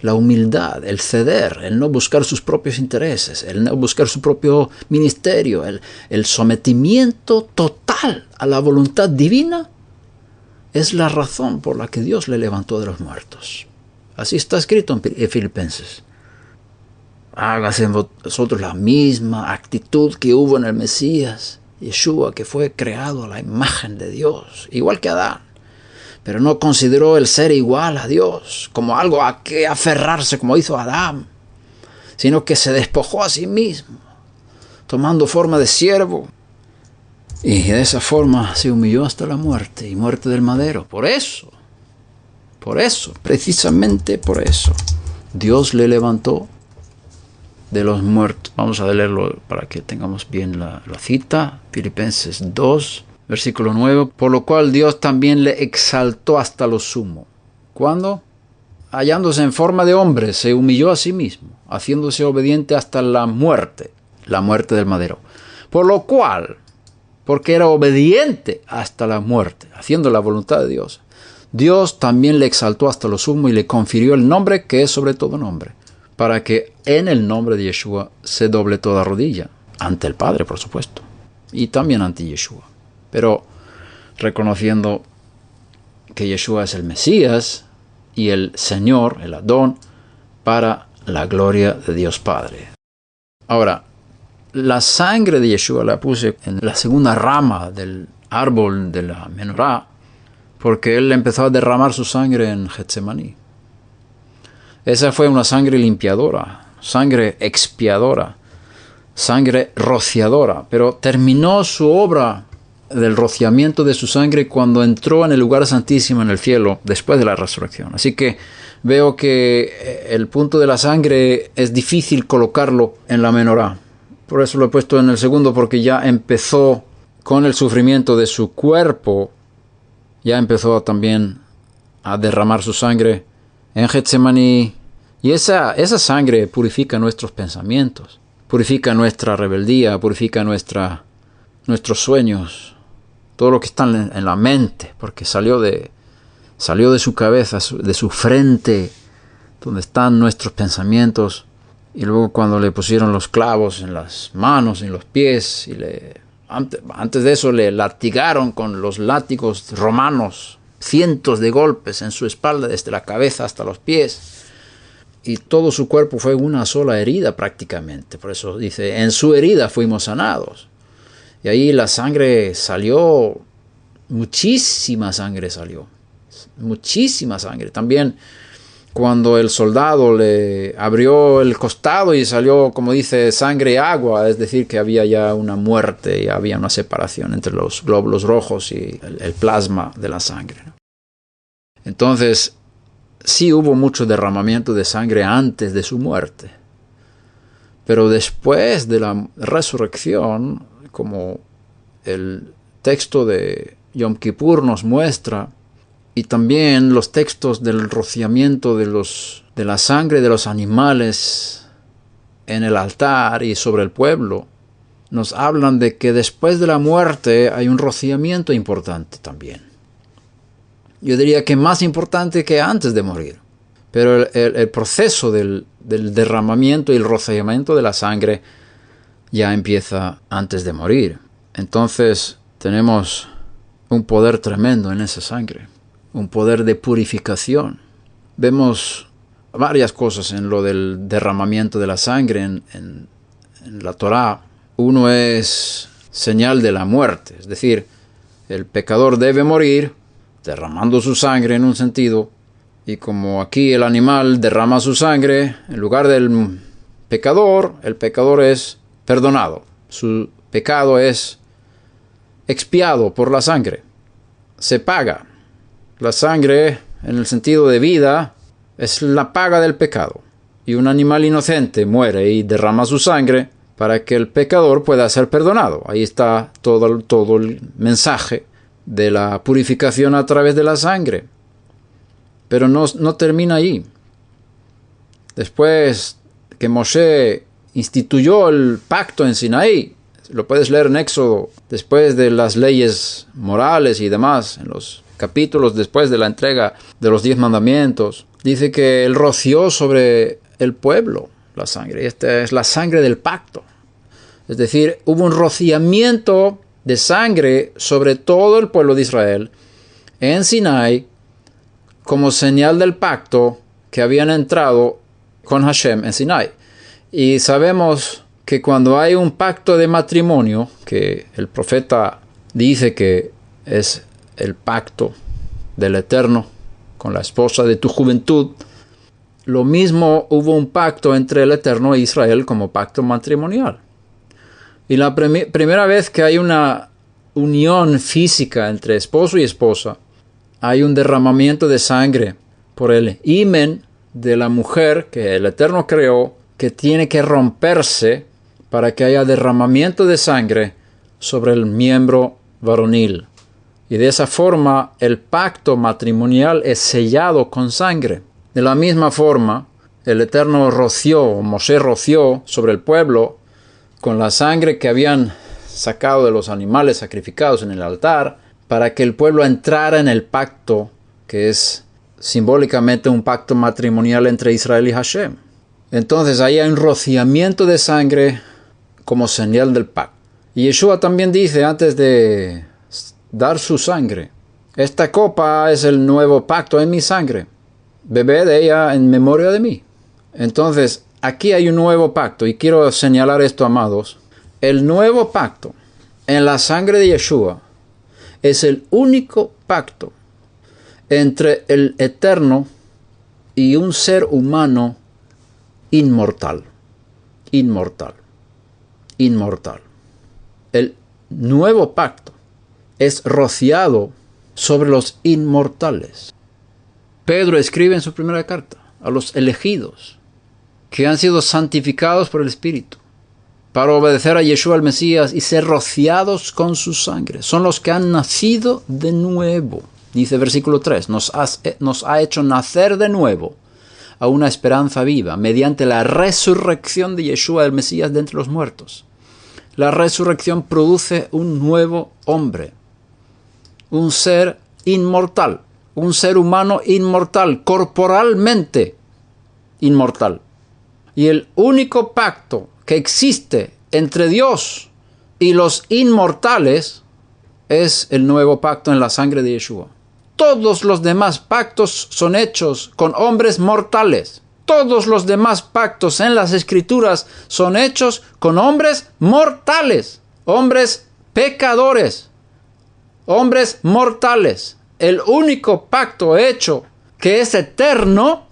la humildad, el ceder, el no buscar sus propios intereses, el no buscar su propio ministerio, el sometimiento total a la voluntad divina, es la razón por la que Dios le levantó de los muertos. Así está escrito en Filipenses. Hágase en vosotros la misma actitud que hubo en el Mesías, Yeshua, que fue creado a la imagen de Dios, igual que Adán. Pero no consideró el ser igual a Dios como algo a que aferrarse como hizo Adán, sino que se despojó a sí mismo, tomando forma de siervo. Y de esa forma se humilló hasta la muerte y muerte del madero. Por eso, precisamente por eso, Dios le levantó de los muertos. Vamos a leerlo para que tengamos bien la cita. Filipenses 2. Versículo 9, por lo cual Dios también le exaltó hasta lo sumo. ¿Cuándo? Hallándose en forma de hombre, se humilló a sí mismo, haciéndose obediente hasta la muerte del madero. Por lo cual, porque era obediente hasta la muerte, haciendo la voluntad de Dios, Dios también le exaltó hasta lo sumo y le confirió el nombre que es sobre todo nombre, para que en el nombre de Yeshua se doble toda rodilla, ante el Padre, por supuesto, y también ante Yeshua. Pero reconociendo que Yeshua es el Mesías y el Señor, el Adón, para la gloria de Dios Padre. Ahora, la sangre de Yeshua la puse en la segunda rama del árbol de la menorá, porque Él empezó a derramar su sangre en Getsemaní. Esa fue una sangre limpiadora, sangre expiadora, sangre rociadora, pero terminó su obra del rociamiento de su sangre cuando entró en el lugar santísimo en el cielo después de la resurrección. Así que veo que el punto de la sangre es difícil colocarlo en la menorá. Por eso lo he puesto en el segundo, porque ya empezó con el sufrimiento de su cuerpo, ya empezó también a derramar su sangre en Getsemaní. Y esa sangre purifica nuestros pensamientos, purifica nuestra rebeldía, purifica nuestros sueños, todo lo que está en la mente, porque salió de su cabeza, de su frente, donde están nuestros pensamientos. Y luego cuando le pusieron los clavos en las manos, en los pies, y antes de eso le latigaron con los látigos romanos, cientos de golpes en su espalda, desde la cabeza hasta los pies. Y todo su cuerpo fue una sola herida prácticamente. Por eso dice, en su herida fuimos sanados. Y ahí la sangre salió, muchísima sangre salió, muchísima sangre. También cuando el soldado le abrió el costado y salió, como dice, sangre y agua, es decir, que había ya una muerte y había una separación entre los glóbulos rojos y el plasma de la sangre. Entonces, sí hubo mucho derramamiento de sangre antes de su muerte. Pero después de la resurrección, como el texto de Yom Kippur nos muestra, y también los textos del rociamiento de la sangre de los animales en el altar y sobre el pueblo, nos hablan de que después de la muerte hay un rociamiento importante también. Yo diría que más importante que antes de morir. Pero el proceso del derramamiento y el rociamiento de la sangre ya empieza antes de morir. Entonces tenemos un poder tremendo en esa sangre, un poder de purificación. Vemos varias cosas en lo del derramamiento de la sangre en la Torá. Uno es señal de la muerte, es decir, el pecador debe morir derramando su sangre en un sentido, y como aquí el animal derrama su sangre, en lugar del pecador, el pecador es perdonado. Su pecado es expiado por la sangre. Se paga. La sangre, en el sentido de vida, es la paga del pecado. Y un animal inocente muere y derrama su sangre para que el pecador pueda ser perdonado. Ahí está todo el mensaje de la purificación a través de la sangre. Pero no termina ahí. Después que Moshe instituyó el pacto en Sinaí, lo puedes leer en Éxodo, después de las leyes morales y demás, en los capítulos después de la entrega de los 10 mandamientos, dice que él roció sobre el pueblo la sangre. Esta es la sangre del pacto. Es decir, hubo un rociamiento de sangre sobre todo el pueblo de Israel en Sinaí, como señal del pacto que habían entrado con Hashem en Sinaí. Y sabemos que cuando hay un pacto de matrimonio, que el profeta dice que es el pacto del Eterno con la esposa de tu juventud, lo mismo hubo un pacto entre el Eterno e Israel como pacto matrimonial. Y la primera vez que hay una unión física entre esposo y esposa, hay un derramamiento de sangre por el himen de la mujer que el Eterno creó, que tiene que romperse para que haya derramamiento de sangre sobre el miembro varonil. Y de esa forma el pacto matrimonial es sellado con sangre. De la misma forma, el Eterno Moshe roció sobre el pueblo con la sangre que habían sacado de los animales sacrificados en el altar, para que el pueblo entrara en el pacto, que es simbólicamente un pacto matrimonial entre Israel y Hashem. Entonces ahí hay un rociamiento de sangre como señal del pacto. Y Yeshua también dice, antes de dar su sangre, esta copa es el nuevo pacto en mi sangre. Bebed de ella en memoria de mí. Entonces, aquí hay un nuevo pacto, y quiero señalar esto, amados. El nuevo pacto en la sangre de Yeshua es el único pacto entre el Eterno y un ser humano inmortal. Inmortal. Inmortal. El nuevo pacto es rociado sobre los inmortales. Pedro escribe en su primera carta a los elegidos que han sido santificados por el Espíritu para obedecer a Yeshua el Mesías y ser rociados con su sangre. Son los que han nacido de nuevo. Dice versículo 3, nos ha hecho nacer de nuevo a una esperanza viva mediante la resurrección de Yeshua el Mesías de entre los muertos. La resurrección produce un nuevo hombre, un ser inmortal, un ser humano inmortal, corporalmente inmortal. Y el único pacto que existe entre Dios y los inmortales es el nuevo pacto en la sangre de Yeshua. Todos los demás pactos son hechos con hombres mortales. Todos los demás pactos en las Escrituras son hechos con hombres mortales, hombres pecadores, hombres mortales. El único pacto hecho que es eterno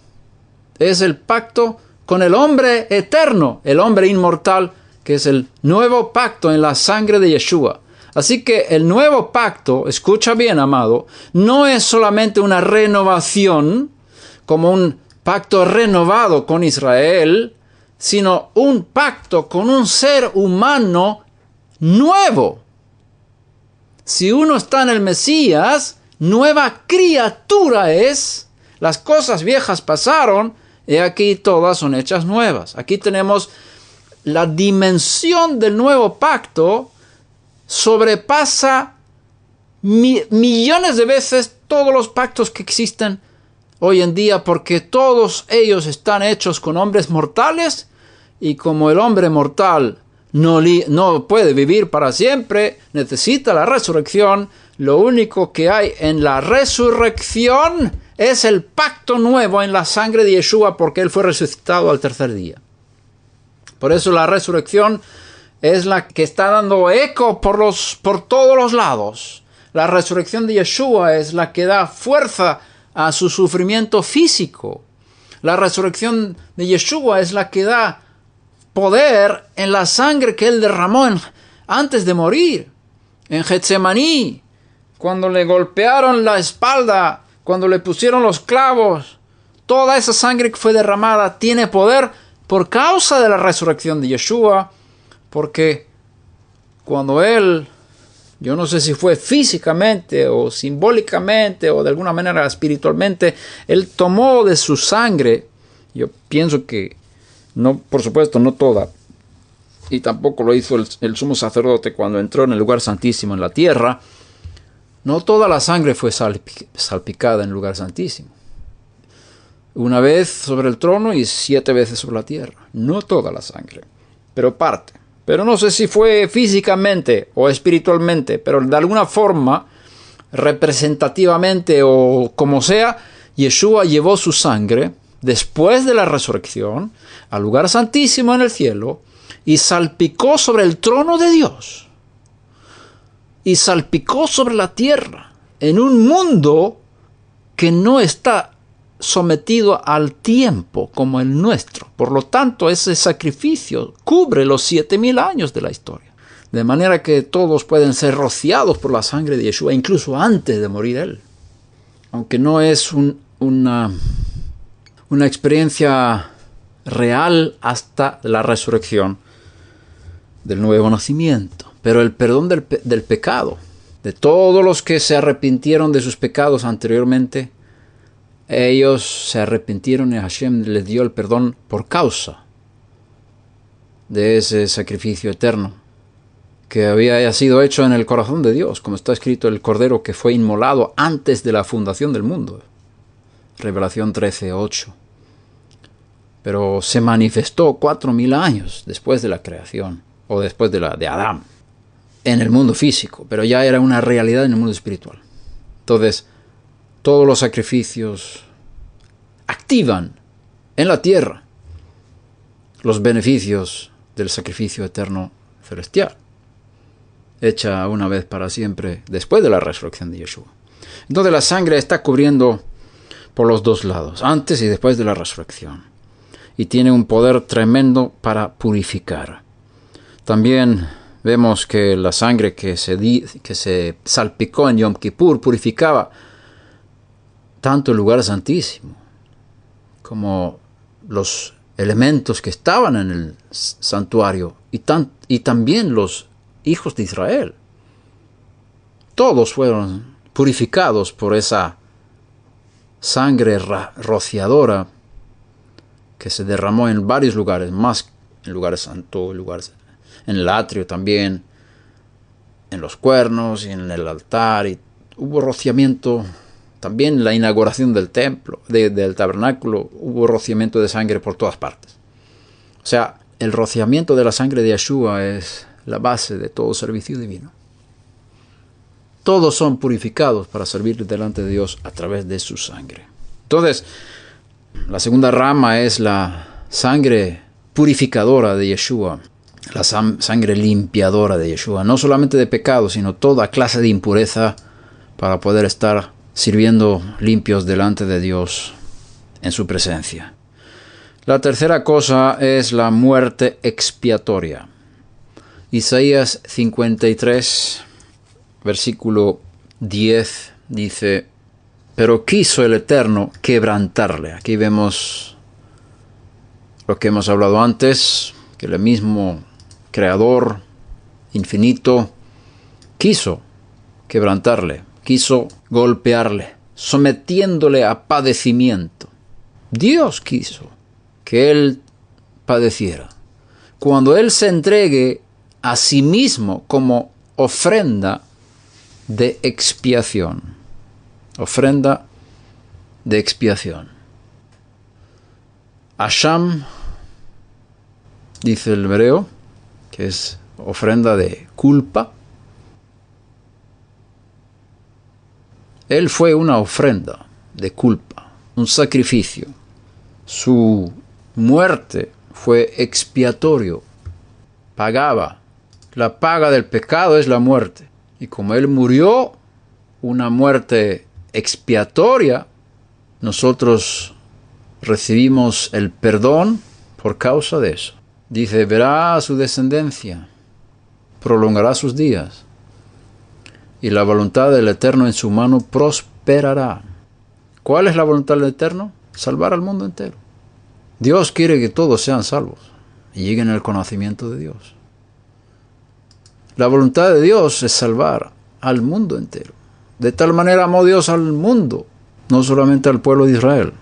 es el pacto con el hombre eterno, el hombre inmortal, que es el nuevo pacto en la sangre de Yeshua. Así que el nuevo pacto, escucha bien, amado, no es solamente una renovación, como un pacto renovado con Israel, sino un pacto con un ser humano nuevo. Si uno está en el Mesías, nueva criatura es. Las cosas viejas pasaron y aquí todas son hechas nuevas. Aquí tenemos la dimensión del nuevo pacto, sobrepasa millones de veces todos los pactos que existen hoy en día, porque todos ellos están hechos con hombres mortales, y como el hombre mortal no puede vivir para siempre, necesita la resurrección. Lo único que hay en la resurrección es el pacto nuevo en la sangre de Yeshua, porque Él fue resucitado al tercer día. Por eso la resurrección es la que está dando eco por todos los lados. La resurrección de Yeshua es la que da fuerza a su sufrimiento físico. La resurrección de Yeshua es la que da poder en la sangre que Él derramó antes de morir. En Getsemaní, cuando le golpearon la espalda, cuando le pusieron los clavos, toda esa sangre que fue derramada tiene poder por causa de la resurrección de Yeshua, porque cuando Él, yo no sé si fue físicamente o simbólicamente o de alguna manera espiritualmente, Él tomó de su sangre, yo pienso que no, por supuesto, no toda, y tampoco lo hizo el sumo sacerdote cuando entró en el lugar santísimo en la tierra. No toda la sangre fue salpicada en el lugar santísimo. Una vez sobre el trono y 7 veces sobre la tierra. No toda la sangre, pero parte. Pero no sé si fue físicamente o espiritualmente, pero de alguna forma, representativamente o como sea, Yeshua llevó su sangre después de la resurrección al lugar santísimo en el cielo y salpicó sobre el trono de Dios y salpicó sobre la tierra en un mundo que no está sometido al tiempo como el nuestro. Por lo tanto, ese sacrificio cubre los 7,000 años de la historia, de manera que todos pueden ser rociados por la sangre de Yeshua incluso antes de morir Él, aunque no es una experiencia real hasta la resurrección del nuevo nacimiento. Pero el perdón del pecado, de todos los que se arrepintieron de sus pecados anteriormente, ellos se arrepintieron y Hashem les dio el perdón por causa de ese sacrificio eterno que había sido hecho en el corazón de Dios, como está escrito, el cordero que fue inmolado antes de la fundación del mundo. Revelación 13:8. Pero se manifestó 4,000 años después de la creación, o después de Adán, en el mundo físico, pero ya era una realidad en el mundo espiritual. Entonces, todos los sacrificios activan en la tierra los beneficios del sacrificio eterno celestial, hecha una vez para siempre después de la resurrección de Yeshua. Entonces la sangre está cubriendo por los dos lados, antes y después de la resurrección, y tiene un poder tremendo para purificar. También vemos que la sangre que se salpicó en Yom Kippur purificaba tanto el lugar santísimo como los elementos que estaban en el santuario y también los hijos de Israel. Todos fueron purificados por esa sangre rociadora que se derramó en varios lugares, más en lugares santos, en el atrio también, en los cuernos y en el altar, y hubo rociamiento. También en la inauguración del templo, del tabernáculo, hubo rociamiento de sangre por todas partes. O sea, el rociamiento de la sangre de Yeshua es la base de todo servicio divino. Todos son purificados para servir delante de Dios a través de su sangre. Entonces, la segunda rama es la sangre purificadora de Yeshua, la sangre limpiadora de Yeshua, no solamente de pecado, sino toda clase de impureza para poder estar sirviendo limpios delante de Dios en su presencia. La tercera cosa es la muerte expiatoria. Isaías 53, versículo 10, dice: pero quiso el Eterno quebrantarle. Aquí vemos lo que hemos hablado antes, que el mismo Creador infinito quiso quebrantarle, quiso golpearle, sometiéndole a padecimiento. Dios quiso que él padeciera. Cuando él se entregue a sí mismo como ofrenda de expiación. Ofrenda de expiación. Asham, dice el hebreo, que es ofrenda de culpa. Él fue una ofrenda de culpa, un sacrificio. Su muerte fue expiatorio, pagaba. La paga del pecado es la muerte. Y como él murió una muerte expiatoria, nosotros recibimos el perdón por causa de eso. Dice, verá a su descendencia, prolongará sus días, y la voluntad del Eterno en su mano prosperará. ¿Cuál es la voluntad del Eterno? Salvar al mundo entero. Dios quiere que todos sean salvos y lleguen al conocimiento de Dios. La voluntad de Dios es salvar al mundo entero. De tal manera amó Dios al mundo, no solamente al pueblo de Israel,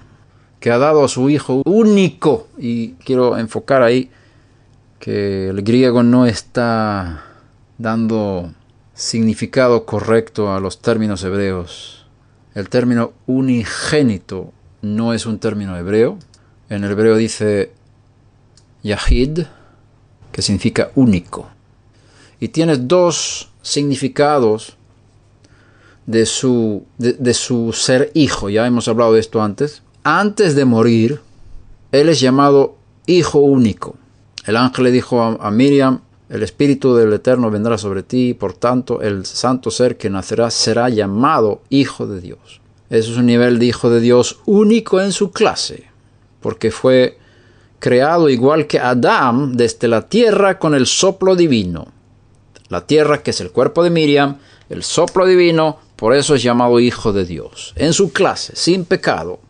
que ha dado a su Hijo único. Y quiero enfocar ahí que el griego no está dando significado correcto a los términos hebreos. El término unigénito no es un término hebreo. En el hebreo dice Yahid, que significa único. Y tiene dos significados de su ser hijo. Ya hemos hablado de esto antes. Antes de morir, él es llamado hijo único. El ángel le dijo a Miriam, el Espíritu del Eterno vendrá sobre ti, por tanto el santo ser que nacerá será llamado Hijo de Dios. Eso es un nivel de Hijo de Dios único en su clase, porque fue creado igual que Adán desde la tierra con el soplo divino. La tierra, que es el cuerpo de Miriam, el soplo divino, por eso es llamado Hijo de Dios. En su clase, sin pecado,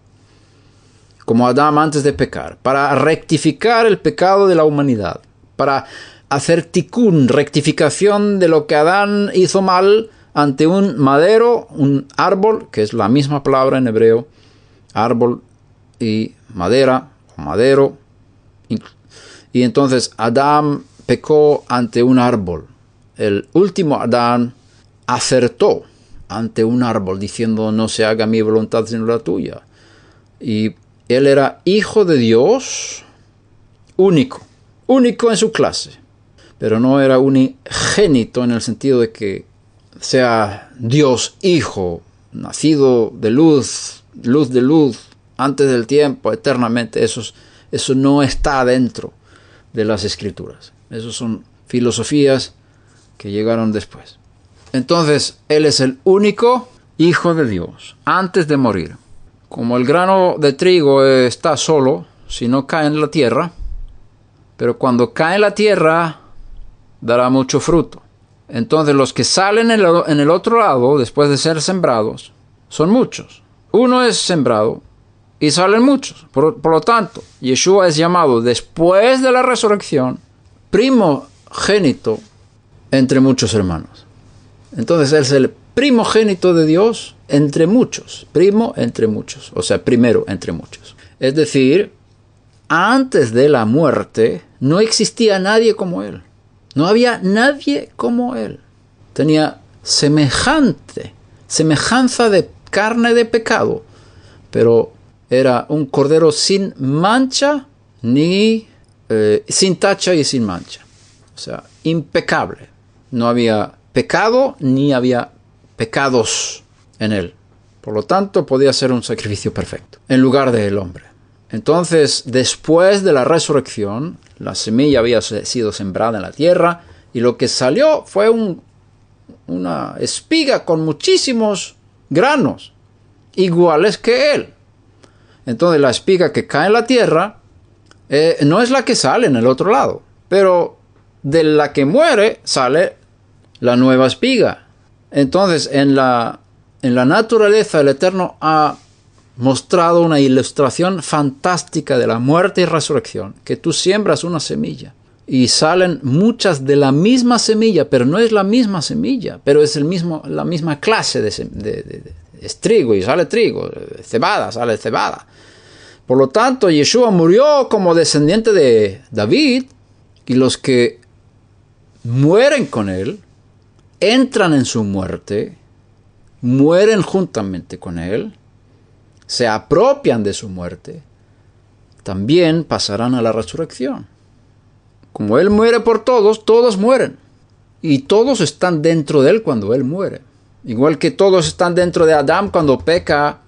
como Adán antes de pecar, para rectificar el pecado de la humanidad, para hacer tikkun, rectificación de lo que Adán hizo mal ante un madero, un árbol, que es la misma palabra en hebreo, árbol y madera, o madero. Y entonces Adán pecó ante un árbol. El último Adán acertó ante un árbol, diciendo, no se haga mi voluntad sino la tuya. Y él era hijo de Dios, único en su clase, pero no era unigénito en el sentido de que sea Dios hijo, nacido de luz de luz, antes del tiempo, eternamente. Eso no está dentro de las Escrituras. Esas son filosofías que llegaron después. Entonces, él es el único hijo de Dios, antes de morir. Como el grano de trigo está solo, si no cae en la tierra, pero cuando cae en la tierra, dará mucho fruto. Entonces los que salen en el otro lado, después de ser sembrados, son muchos. Uno es sembrado y salen muchos. Por lo tanto, Yeshua es llamado después de la resurrección primogénito entre muchos hermanos. Entonces él es el primogénito de Dios entre muchos. Primo entre muchos. O sea, primero entre muchos. Es decir, antes de la muerte no existía nadie como él. No había nadie como él. Tenía semejanza de carne de pecado, pero era un cordero sin mancha, sin tacha y sin mancha. O sea, impecable. No había pecado ni había pecados en él. Por lo tanto, podía ser un sacrificio perfecto en lugar del hombre. Entonces, después de la resurrección, la semilla había sido sembrada en la tierra y lo que salió fue una espiga con muchísimos granos, iguales que él. Entonces, la espiga que cae en la tierra no es la que sale en el otro lado, pero de la que muere sale la nueva espiga. Entonces, en la naturaleza, el Eterno ha mostrado una ilustración fantástica de la muerte y resurrección, que tú siembras una semilla y salen muchas de la misma semilla, pero no es la misma semilla, pero es la misma clase es trigo y sale trigo, cebada, sale cebada. Por lo tanto, Yeshua murió como descendiente de David, y los que mueren con él, entran en su muerte, mueren juntamente con él, se apropian de su muerte, también pasarán a la resurrección. Como él muere por todos, todos mueren. Y todos están dentro de él cuando él muere. Igual que todos están dentro de Adán cuando peca,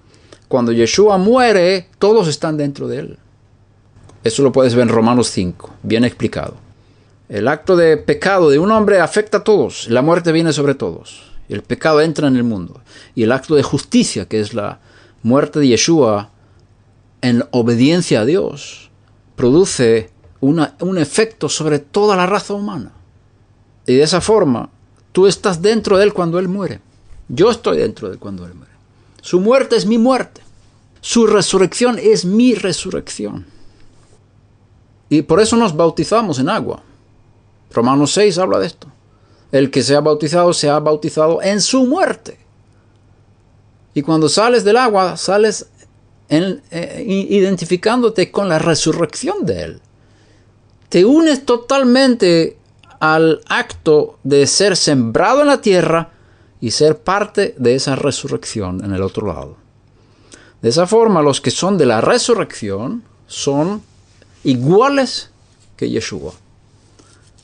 cuando Yeshua muere, todos están dentro de él. Eso lo puedes ver en Romanos 5, bien explicado. El acto de pecado de un hombre afecta a todos. La muerte viene sobre todos. El pecado entra en el mundo. Y el acto de justicia, que es la muerte de Yeshua en obediencia a Dios, produce un efecto sobre toda la raza humana. Y de esa forma, tú estás dentro de él cuando él muere. Yo estoy dentro de él cuando él muere. Su muerte es mi muerte. Su resurrección es mi resurrección. Y por eso nos bautizamos en agua. Romanos 6 habla de esto. El que se ha bautizado en su muerte. Y cuando sales del agua, sales identificándote con la resurrección de él. Te unes totalmente al acto de ser sembrado en la tierra y ser parte de esa resurrección en el otro lado. De esa forma, los que son de la resurrección son iguales que Yeshua.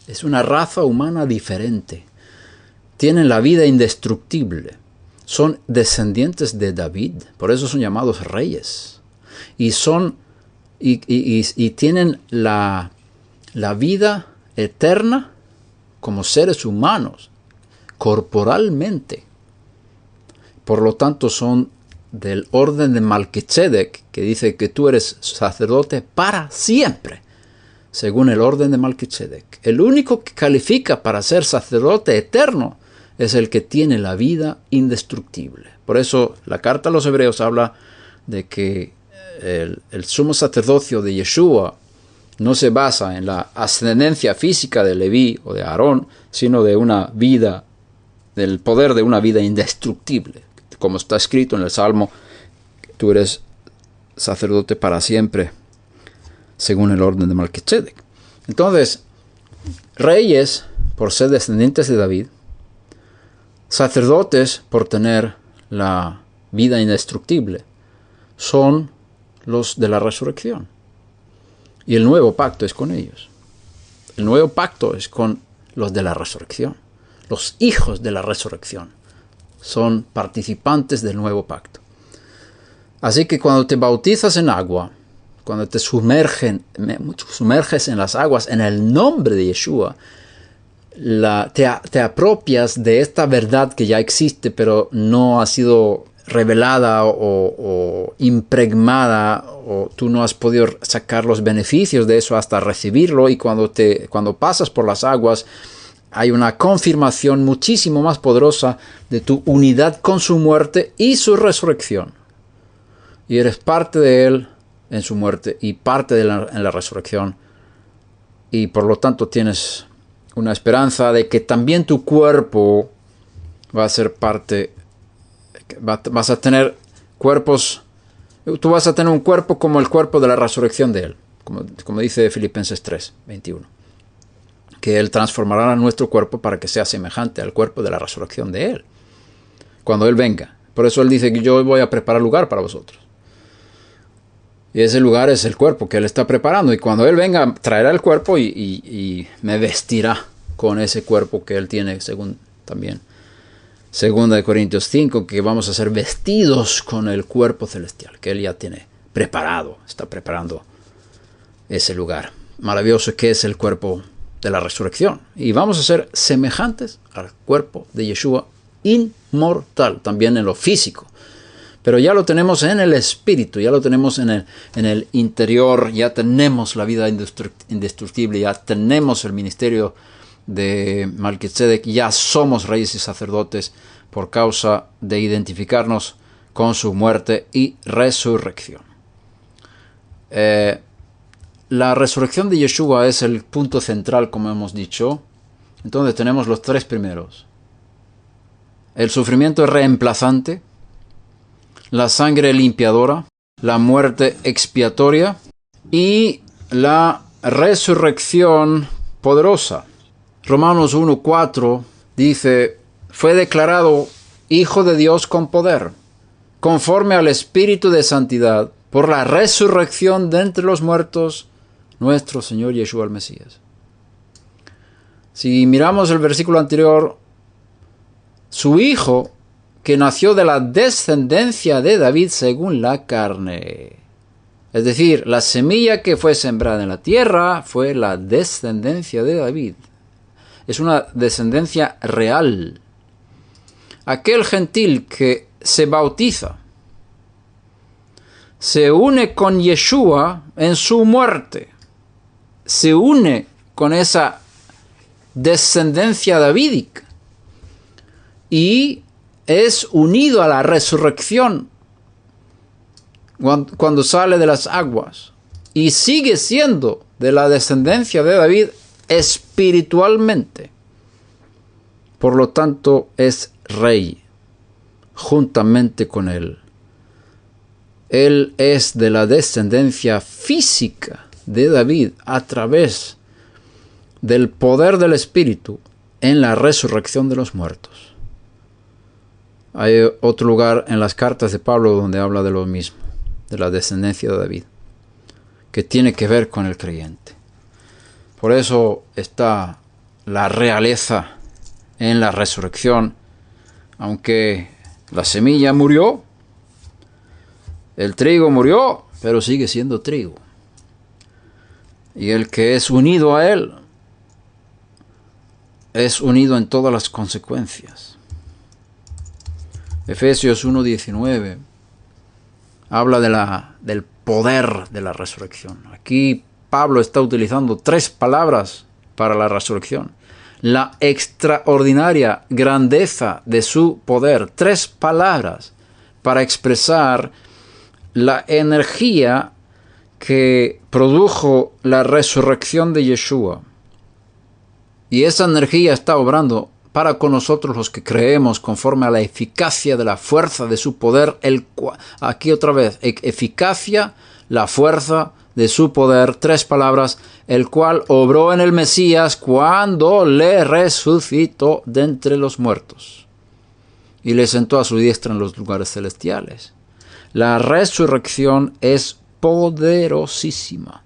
Es una raza humana diferente. Tienen la vida indestructible. Son descendientes de David. Por eso son llamados reyes. Y tienen la vida eterna como seres humanos, corporalmente. Por lo tanto, son del orden de Melquisedec, que dice que tú eres sacerdote para siempre, según el orden de Melquisedec. El único que califica para ser sacerdote eterno es el que tiene la vida indestructible. Por eso la carta a los Hebreos habla de que el sumo sacerdocio de Yeshua no se basa en la ascendencia física de Leví o de Aarón, sino de una vida, del poder de una vida indestructible. Como está escrito en el Salmo, tú eres sacerdote para siempre, según el orden de Melquisedec. Entonces, reyes por ser descendientes de David, sacerdotes por tener la vida indestructible, son los de la resurrección. Y el nuevo pacto es con ellos. El nuevo pacto es con los de la resurrección. Los hijos de la resurrección son participantes del nuevo pacto. Así que cuando te bautizas en agua, cuando te sumerges en las aguas en el nombre de Yeshua, te apropias de esta verdad que ya existe, pero no ha sido revelada o impregnada, o tú no has podido sacar los beneficios de eso hasta recibirlo, y cuando pasas por las aguas hay una confirmación muchísimo más poderosa de tu unidad con su muerte y su resurrección, y eres parte de él en su muerte y parte en la resurrección, y por lo tanto tienes una esperanza de que también tu cuerpo va a ser parte. Vas a tener cuerpos, tú vas a tener un cuerpo como el cuerpo de la resurrección de él, como dice Filipenses 3, 21, que él transformará nuestro cuerpo para que sea semejante al cuerpo de la resurrección de él, cuando él venga. Por eso él dice que yo voy a preparar lugar para vosotros. Y ese lugar es el cuerpo que él está preparando, y cuando él venga traerá el cuerpo y me vestirá con ese cuerpo que él tiene, según también 2 Corintios 5, que vamos a ser vestidos con el cuerpo celestial, que él ya tiene preparado, está preparando ese lugar maravilloso que es el cuerpo de la resurrección. Y vamos a ser semejantes al cuerpo de Yeshua inmortal, también en lo físico. Pero ya lo tenemos en el espíritu, ya lo tenemos en el interior, ya tenemos la vida indestructible, ya tenemos el ministerio de Melquisedec, ya somos reyes y sacerdotes por causa de identificarnos con su muerte y resurrección. La resurrección de Yeshua es el punto central, como hemos dicho. Entonces tenemos los tres primeros. El sufrimiento reemplazante, la sangre limpiadora, la muerte expiatoria y la resurrección poderosa. Romanos 1:4 dice: fue declarado Hijo de Dios con poder, conforme al Espíritu de Santidad, por la resurrección de entre los muertos, nuestro Señor Yeshua el Mesías. Si miramos el versículo anterior, su Hijo, que nació de la descendencia de David según la carne. Es decir, la semilla que fue sembrada en la tierra fue la descendencia de David. Es una descendencia real. Aquel gentil que se bautiza se une con Yeshua en su muerte. Se une con esa descendencia davídica y es unido a la resurrección cuando sale de las aguas, y sigue siendo de la descendencia de David espiritualmente. Por lo tanto, es rey juntamente con él. Él es de la descendencia física de David a través del poder del Espíritu en la resurrección de los muertos. Hay otro lugar en las cartas de Pablo donde habla de lo mismo, de la descendencia de David, que tiene que ver con el creyente. Por eso está la realeza en la resurrección, aunque la semilla murió, el trigo murió, pero sigue siendo trigo. Y el que es unido a él es unido en todas las consecuencias. Efesios 1:19 habla del poder de la resurrección. Aquí Pablo está utilizando tres palabras para la resurrección. La extraordinaria grandeza de su poder. Tres palabras para expresar la energía que produjo la resurrección de Yeshua. Y esa energía está obrando para con nosotros los que creemos conforme a la eficacia de la fuerza de su poder. Aquí otra vez, eficacia, la fuerza de su poder, tres palabras, el cual obró en el Mesías cuando le resucitó de entre los muertos y le sentó a su diestra en los lugares celestiales. La resurrección es poderosísima.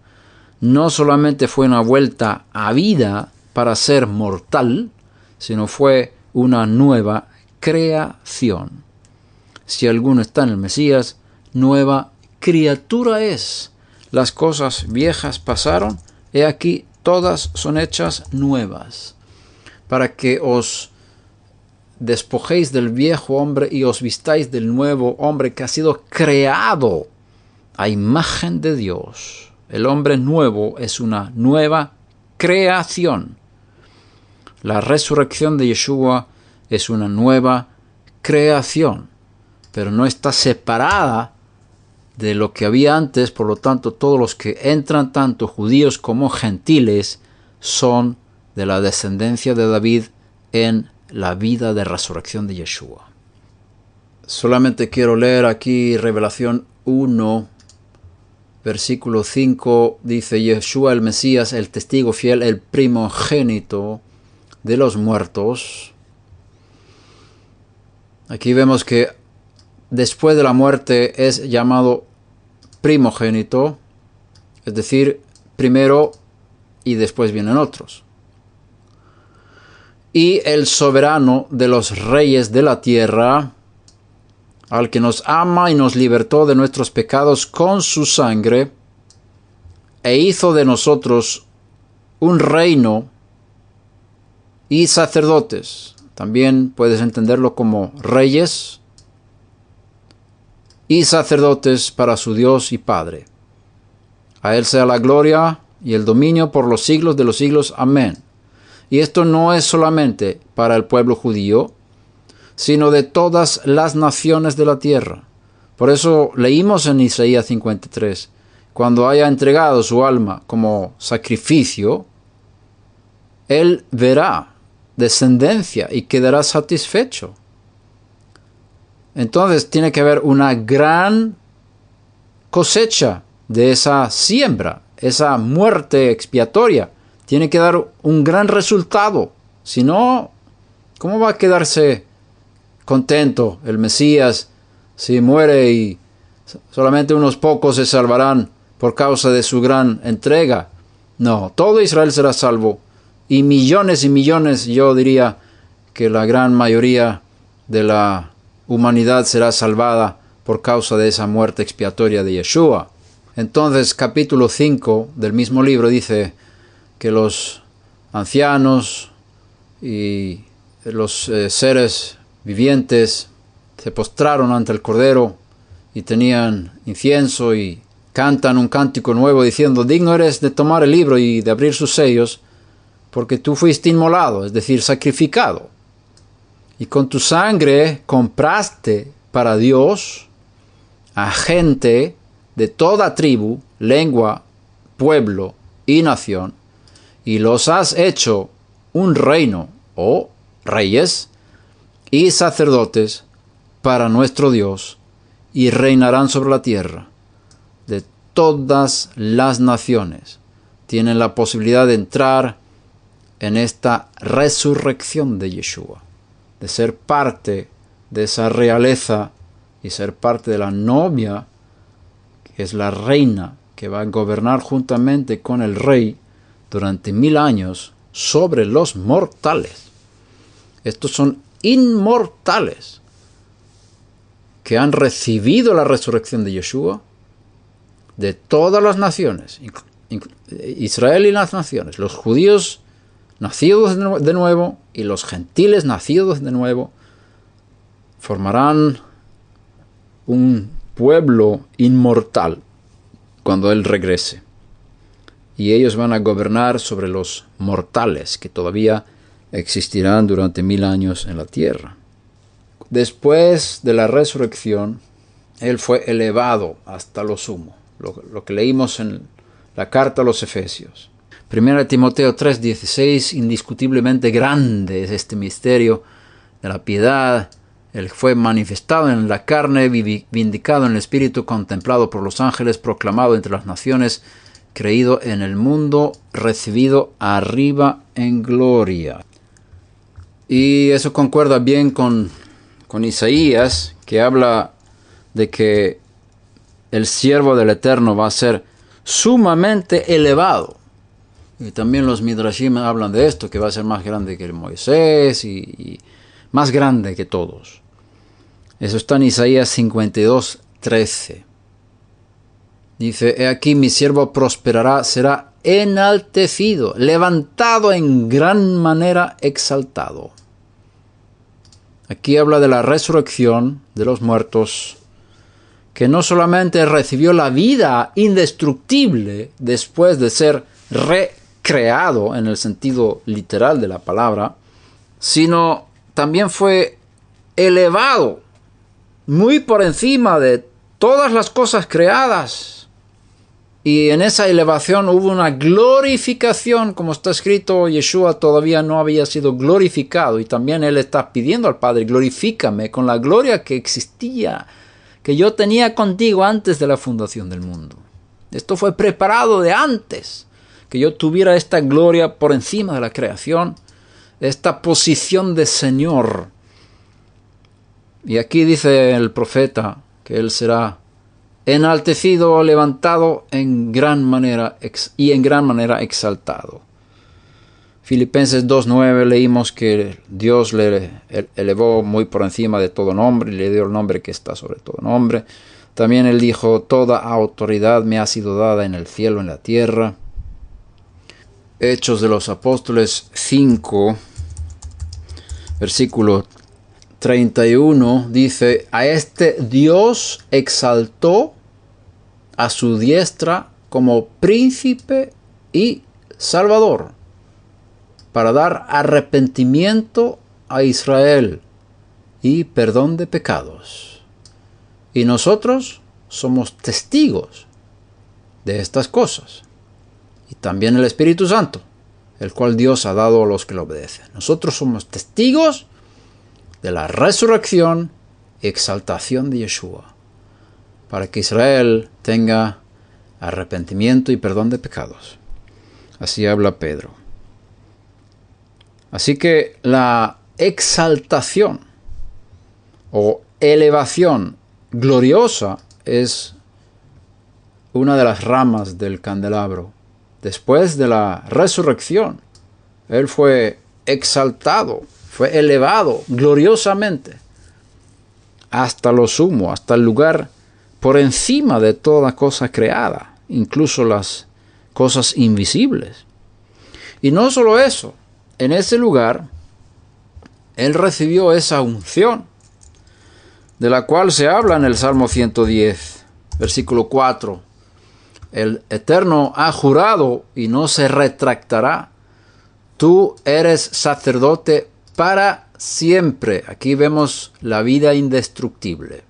No solamente fue una vuelta a vida para ser mortal, sino fue una nueva creación. Si alguno está en el Mesías, nueva criatura es. Las cosas viejas pasaron, he aquí todas son hechas nuevas, para que os despojéis del viejo hombre y os vistáis del nuevo hombre que ha sido creado a imagen de Dios. El hombre nuevo es una nueva creación. La resurrección de Yeshua es una nueva creación, pero no está separada de lo que había antes. Por lo tanto, todos los que entran, tanto judíos como gentiles, son de la descendencia de David en la vida de resurrección de Yeshua. Solamente quiero leer aquí Revelación 1, versículo 5, dice: Yeshua el Mesías, el testigo fiel, el primogénito de los muertos. Aquí vemos que después de la muerte es llamado primogénito, es decir, primero y después vienen otros. Y el soberano de los reyes de la tierra, al que nos ama y nos libertó de nuestros pecados con su sangre, e hizo de nosotros un reino y sacerdotes. También puedes entenderlo como reyes y sacerdotes para su Dios y Padre. A Él sea la gloria y el dominio por los siglos de los siglos. Amén. Y esto no es solamente para el pueblo judío, sino de todas las naciones de la tierra. Por eso leímos en Isaías 53, cuando haya entregado su alma como sacrificio, él verá descendencia y quedará satisfecho. Entonces tiene que haber una gran cosecha de esa siembra, esa muerte expiatoria. Tiene que dar un gran resultado. Si no, ¿cómo va a quedarse contento el Mesías si muere y solamente unos pocos se salvarán por causa de su gran entrega? No, todo Israel será salvo. Y millones, yo diría que la gran mayoría de la humanidad será salvada por causa de esa muerte expiatoria de Yeshua. Entonces, capítulo 5 del mismo libro dice que los ancianos y los seres vivientes se postraron ante el Cordero y tenían incienso y cantan un cántico nuevo diciendo: digno eres de tomar el libro y de abrir sus sellos, porque tú fuiste inmolado, es decir, sacrificado. Y con tu sangre compraste para Dios a gente de toda tribu, lengua, pueblo y nación, y los has hecho un reino, o reyes, y sacerdotes para nuestro Dios, y reinarán sobre la tierra. De todas las naciones tienen la posibilidad de entrar en esta resurrección de Yeshua, de ser parte de esa realeza y ser parte de la novia, que es la reina que va a gobernar juntamente con el rey durante 1000 años sobre los mortales. Estos son inmortales que han recibido la resurrección de Yeshua de todas las naciones, Israel y las naciones, los judíos nacidos de nuevo y los gentiles nacidos de nuevo, formarán un pueblo inmortal cuando Él regrese. Y ellos van a gobernar sobre los mortales que todavía existirán durante 1000 años en la tierra. Después de la resurrección, Él fue elevado hasta lo sumo, lo que leímos en la carta a los Efesios. 1 Timoteo 3:16, indiscutiblemente grande es este misterio de la piedad. Él fue manifestado en la carne, vindicado en el Espíritu, contemplado por los ángeles, proclamado entre las naciones, creído en el mundo, recibido arriba en gloria. Y eso concuerda bien con Isaías, que habla de que el siervo del Eterno va a ser sumamente elevado. Y también los Midrashim hablan de esto, que va a ser más grande que el Moisés y más grande que todos. Eso está en Isaías 52:13. Dice: he aquí mi siervo prosperará, será enaltecido, levantado en gran manera, exaltado. Aquí habla de la resurrección de los muertos, que no solamente recibió la vida indestructible después de ser recreado en el sentido literal de la palabra, sino también fue elevado muy por encima de todas las cosas creadas. Y en esa elevación hubo una glorificación, como está escrito: Yeshua todavía no había sido glorificado, y también Él está pidiendo al Padre: glorifícame con la gloria que existía, que yo tenía contigo antes de la fundación del mundo. Esto fue preparado de antes, que yo tuviera esta gloria por encima de la creación, esta posición de Señor. Y aquí dice el profeta que Él será enaltecido, levantado en gran manera y en gran manera exaltado. Filipenses 2:9 leímos que Dios le elevó muy por encima de todo nombre y le dio el nombre que está sobre todo nombre. También Él dijo: toda autoridad me ha sido dada en el cielo y en la tierra. Hechos de los Apóstoles 5, versículo 31 dice: a este Dios exaltó a su diestra como príncipe y salvador, para dar arrepentimiento a Israel y perdón de pecados. Y nosotros somos testigos de estas cosas. Y también el Espíritu Santo, el cual Dios ha dado a los que lo obedecen. Nosotros somos testigos de la resurrección y exaltación de Yeshua, para que Israel tenga arrepentimiento y perdón de pecados. Así habla Pedro. Así que la exaltación o elevación gloriosa es una de las ramas del candelabro. Después de la resurrección, Él fue exaltado, fue elevado gloriosamente hasta lo sumo, hasta el lugar por encima de toda cosa creada, incluso las cosas invisibles. Y no solo eso, en ese lugar Él recibió esa unción, de la cual se habla en el Salmo 110, versículo 4. El Eterno ha jurado y no se retractará. Tú eres sacerdote para siempre. Aquí vemos la vida indestructible.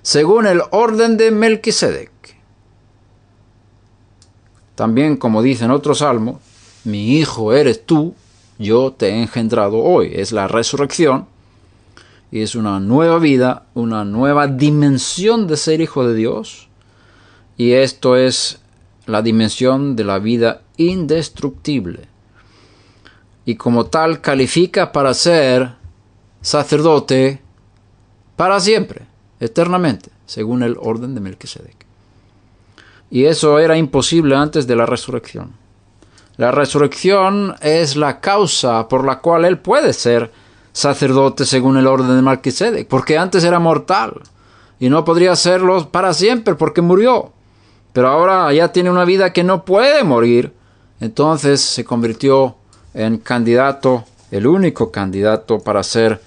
Según el orden de Melquisedec. También, como dice en otro salmo, mi hijo eres tú, yo te he engendrado hoy. Es la resurrección. Y es una nueva vida, una nueva dimensión de ser hijo de Dios. Y esto es la dimensión de la vida indestructible. Y como tal califica para ser sacerdote para siempre, eternamente, según el orden de Melquisedec. Y eso era imposible antes de la resurrección. La resurrección es la causa por la cual él puede ser sacerdote según el orden de Melquisedec, porque antes era mortal y no podría serlo para siempre porque murió. Pero ahora ya tiene una vida que no puede morir. Entonces se convirtió en candidato, el único candidato para hacer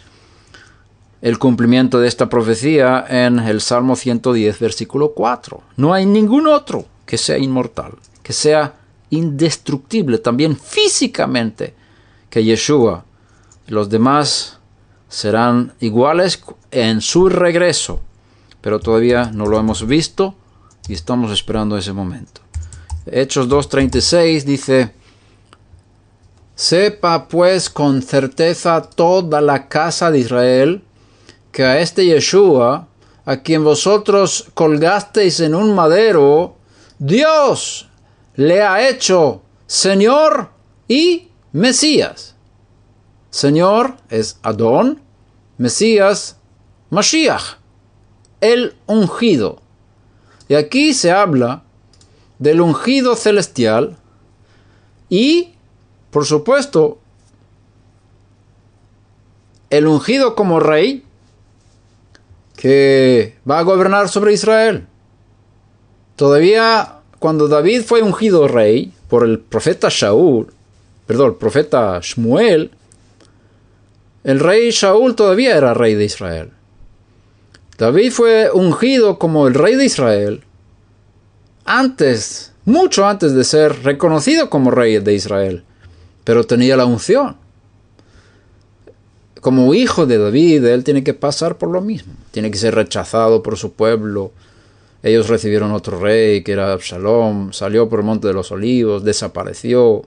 el cumplimiento de esta profecía en el Salmo 110, versículo 4. No hay ningún otro que sea inmortal, que sea indestructible también físicamente que Yeshua. Los demás serán iguales en su regreso, pero todavía no lo hemos visto. Y estamos esperando ese momento. Hechos 2:36 dice: sepa pues con certeza toda la casa de Israel que a este Yeshua, a quien vosotros colgasteis en un madero, Dios le ha hecho Señor y Mesías. Señor es Adón, Mesías, Mashiach, el ungido. Y aquí se habla del ungido celestial y, por supuesto, el ungido como rey que va a gobernar sobre Israel. Todavía cuando David fue ungido rey por el profeta Shmuel, el rey Shaul todavía era rey de Israel. David fue ungido como el rey de Israel mucho antes de ser reconocido como rey de Israel, pero tenía la unción. Como hijo de David, él tiene que pasar por lo mismo. Tiene que ser rechazado por su pueblo. Ellos recibieron otro rey, que era Absalom. Salió por el Monte de los Olivos, desapareció,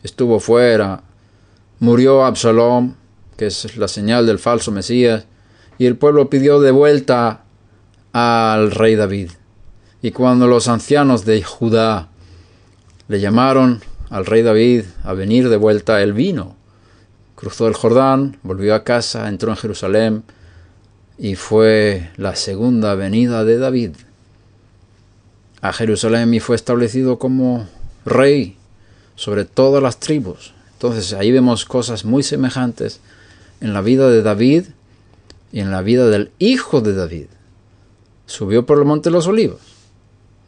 estuvo fuera. Murió Absalom, que es la señal del falso Mesías. Y el pueblo pidió de vuelta al rey David. Y cuando los ancianos de Judá le llamaron al rey David a venir de vuelta, él vino. Cruzó el Jordán, volvió a casa, entró en Jerusalén y fue la segunda venida de David a Jerusalén y fue establecido como rey sobre todas las tribus. Entonces ahí vemos cosas muy semejantes en la vida de David y en la vida del hijo de David. Subió por el Monte de los Olivos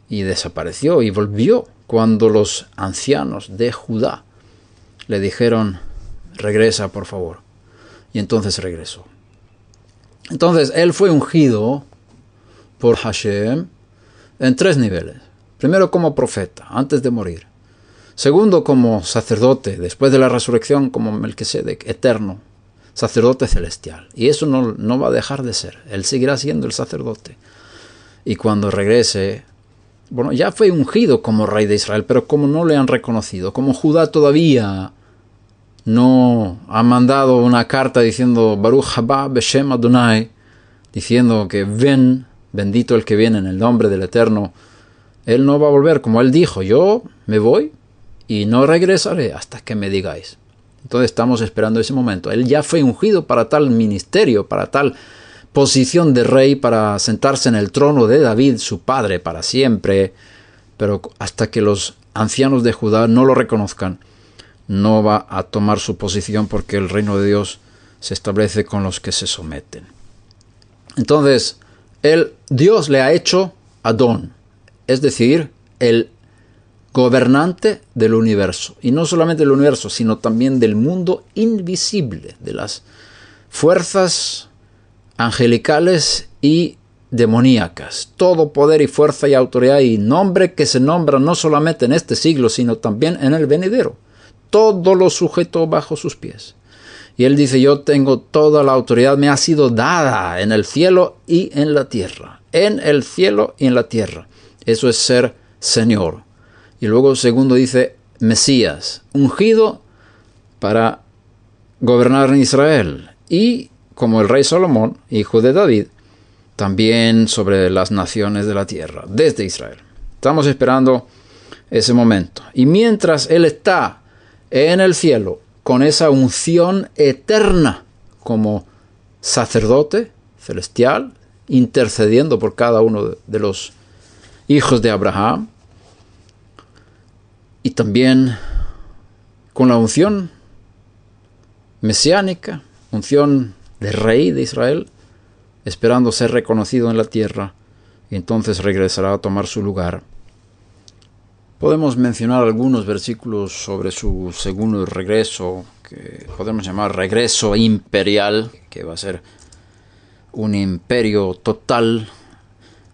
y desapareció y volvió cuando los ancianos de Judá le dijeron: regresa por favor. Y entonces regresó. Entonces él fue ungido por Hashem en 3 niveles. Primero como profeta, antes de morir. Segundo como sacerdote, después de la resurrección como Melquisedec, eterno, sacerdote celestial. Y eso no va a dejar de ser. Él seguirá siendo el sacerdote. Y cuando regrese, bueno, ya fue ungido como rey de Israel, pero como no le han reconocido, como Judá todavía no ha mandado una carta diciendo Baruch haba Beshem Adonai, diciendo que ven, bendito el que viene en el nombre del Eterno, él no va a volver, como él dijo, yo me voy y no regresaré hasta que me digáis. Entonces estamos esperando ese momento. Él ya fue ungido para tal ministerio, para tal posición de rey, para sentarse en el trono de David, su padre, para siempre. Pero hasta que los ancianos de Judá no lo reconozcan, no va a tomar su posición, porque el reino de Dios se establece con los que se someten. Entonces, Dios le ha hecho Adón, es decir, el gobernante del universo. Y no solamente del universo, sino también del mundo invisible, de las fuerzas angelicales y demoníacas. Todo poder y fuerza y autoridad y nombre que se nombra no solamente en este siglo, sino también en el venidero. Todo lo sujeto bajo sus pies. Y él dice, yo tengo toda la autoridad, me ha sido dada en el cielo y en la tierra. En el cielo y en la tierra. Eso es ser Señor. Y luego el segundo dice, Mesías, ungido para gobernar en Israel. Y como el rey Salomón, hijo de David, también sobre las naciones de la tierra, desde Israel. Estamos esperando ese momento. Y mientras él está en el cielo, con esa unción eterna como sacerdote celestial, intercediendo por cada uno de los hijos de Abraham, y también con la unción mesiánica, unción de rey de Israel, esperando ser reconocido en la tierra, y entonces regresará a tomar su lugar. Podemos mencionar algunos versículos sobre su segundo regreso, que podemos llamar regreso imperial, que va a ser un imperio total,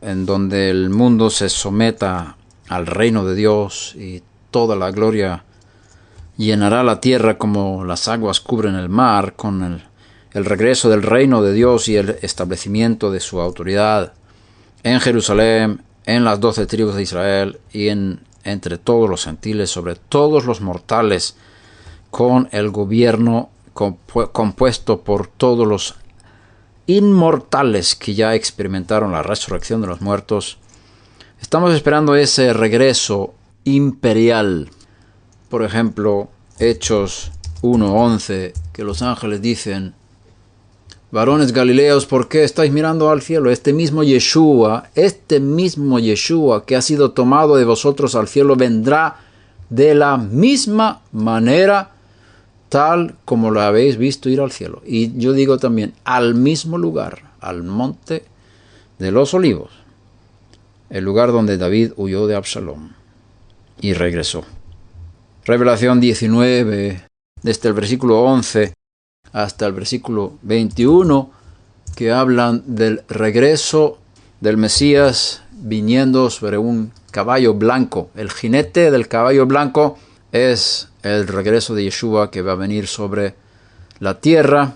en donde el mundo se someta al reino de Dios y toda la gloria llenará la tierra como las aguas cubren el mar, con el regreso del reino de Dios y el establecimiento de su autoridad en Jerusalén, en las 12 tribus de Israel y entre todos los gentiles, sobre todos los mortales, con el gobierno compuesto por todos los inmortales que ya experimentaron la resurrección de los muertos. Estamos esperando ese regreso imperial. Por ejemplo, Hechos 1:11, que los ángeles dicen, varones galileos, ¿por qué estáis mirando al cielo? Este mismo Yeshua que ha sido tomado de vosotros al cielo, vendrá de la misma manera, tal como lo habéis visto ir al cielo. Y yo digo también, al mismo lugar, al monte de los olivos, el lugar donde David huyó de Absalom y regresó. Revelación 19, desde el versículo 11 hasta el versículo 21, que hablan del regreso del Mesías viniendo sobre un caballo blanco. El jinete del caballo blanco es el regreso de Yeshua, que va a venir sobre la tierra,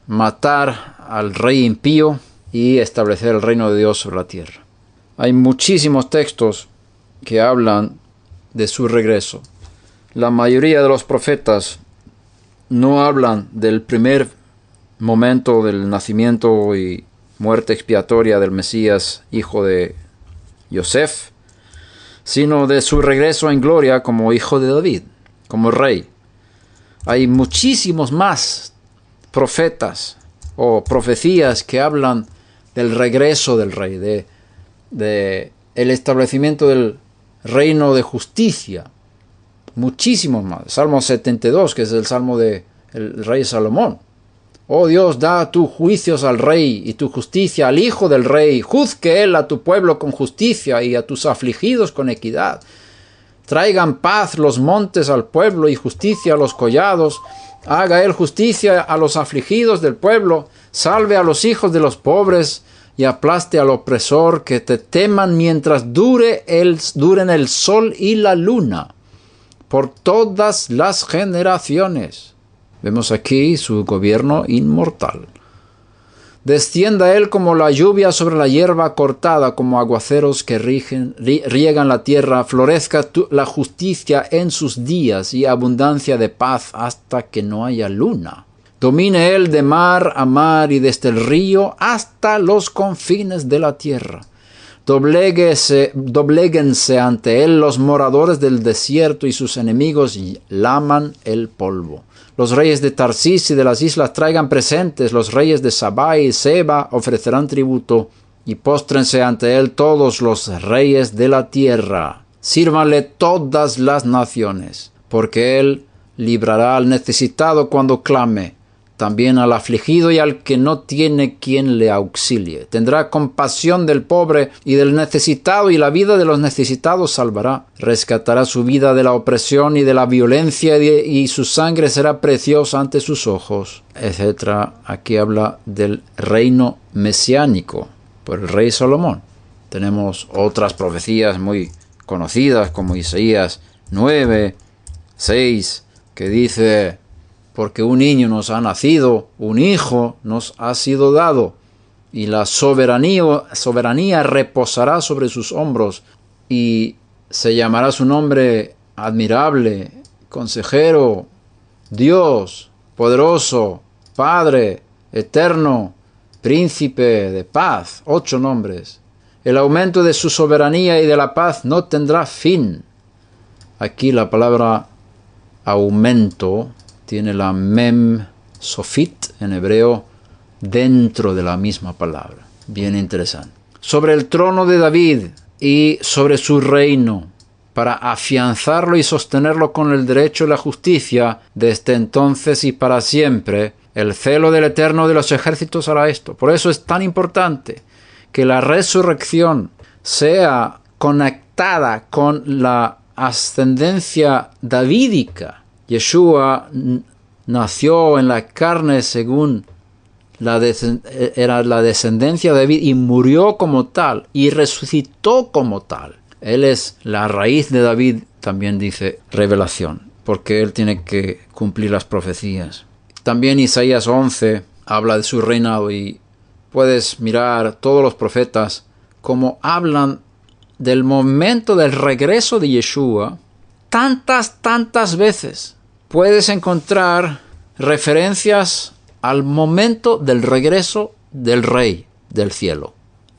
matar al rey impío y establecer el reino de Dios sobre la tierra. Hay muchísimos textos que hablan de su regreso. La mayoría de los profetas no hablan del primer momento del nacimiento y muerte expiatoria del Mesías, hijo de Yosef, sino de su regreso en gloria como hijo de David, como rey. Hay muchísimos más profetas o profecías que hablan del regreso del rey, de el establecimiento del reino de justicia. Muchísimos más. Salmo 72, que es el salmo del rey Salomón. Oh Dios, da tus juicios al rey y tu justicia al hijo del rey. Juzgue él a tu pueblo con justicia y a tus afligidos con equidad. Traigan paz los montes al pueblo y justicia a los collados. Haga él justicia a los afligidos del pueblo. Salve a los hijos de los pobres y aplaste al opresor. Que te teman mientras duren el sol y la luna, por todas las generaciones. Vemos aquí su gobierno inmortal. Descienda él como la lluvia sobre la hierba cortada, como aguaceros que riegan la tierra. Florezca la justicia en sus días y abundancia de paz hasta que no haya luna. Domine él de mar a mar y desde el río hasta los confines de la tierra. Dobléguense ante él los moradores del desierto y sus enemigos laman el polvo. Los reyes de Tarsis y de las islas traigan presentes, los reyes de Sabá y Seba ofrecerán tributo, y póstrense ante él todos los reyes de la tierra. Sírvanle todas las naciones, porque él librará al necesitado cuando clame, también al afligido y al que no tiene quien le auxilie. Tendrá compasión del pobre y del necesitado, y la vida de los necesitados salvará. Rescatará su vida de la opresión y de la violencia, y su sangre será preciosa ante sus ojos, etc. Aquí habla del reino mesiánico por el rey Salomón. Tenemos otras profecías muy conocidas como Isaías 9, 6, que dice: porque un niño nos ha nacido, un hijo nos ha sido dado, y la soberanía reposará sobre sus hombros, y se llamará su nombre admirable, consejero, Dios, poderoso, Padre, eterno, príncipe de paz. 8 nombres. El aumento de su soberanía y de la paz no tendrá fin. Aquí la palabra aumento tiene la mem sofit en hebreo dentro de la misma palabra. Bien interesante. Sobre el trono de David y sobre su reino, para afianzarlo y sostenerlo con el derecho y la justicia, desde entonces y para siempre, el celo del Eterno de los ejércitos hará esto. Por eso es tan importante que la resurrección sea conectada con la ascendencia davídica. Yeshua nació en la carne según era la descendencia de David, y murió como tal y resucitó como tal. Él es la raíz de David, también dice Revelación, porque él tiene que cumplir las profecías. También Isaías 11 habla de su reinado, y puedes mirar todos los profetas como hablan del momento del regreso de Yeshua. Tantas veces puedes encontrar referencias al momento del regreso del Rey del cielo.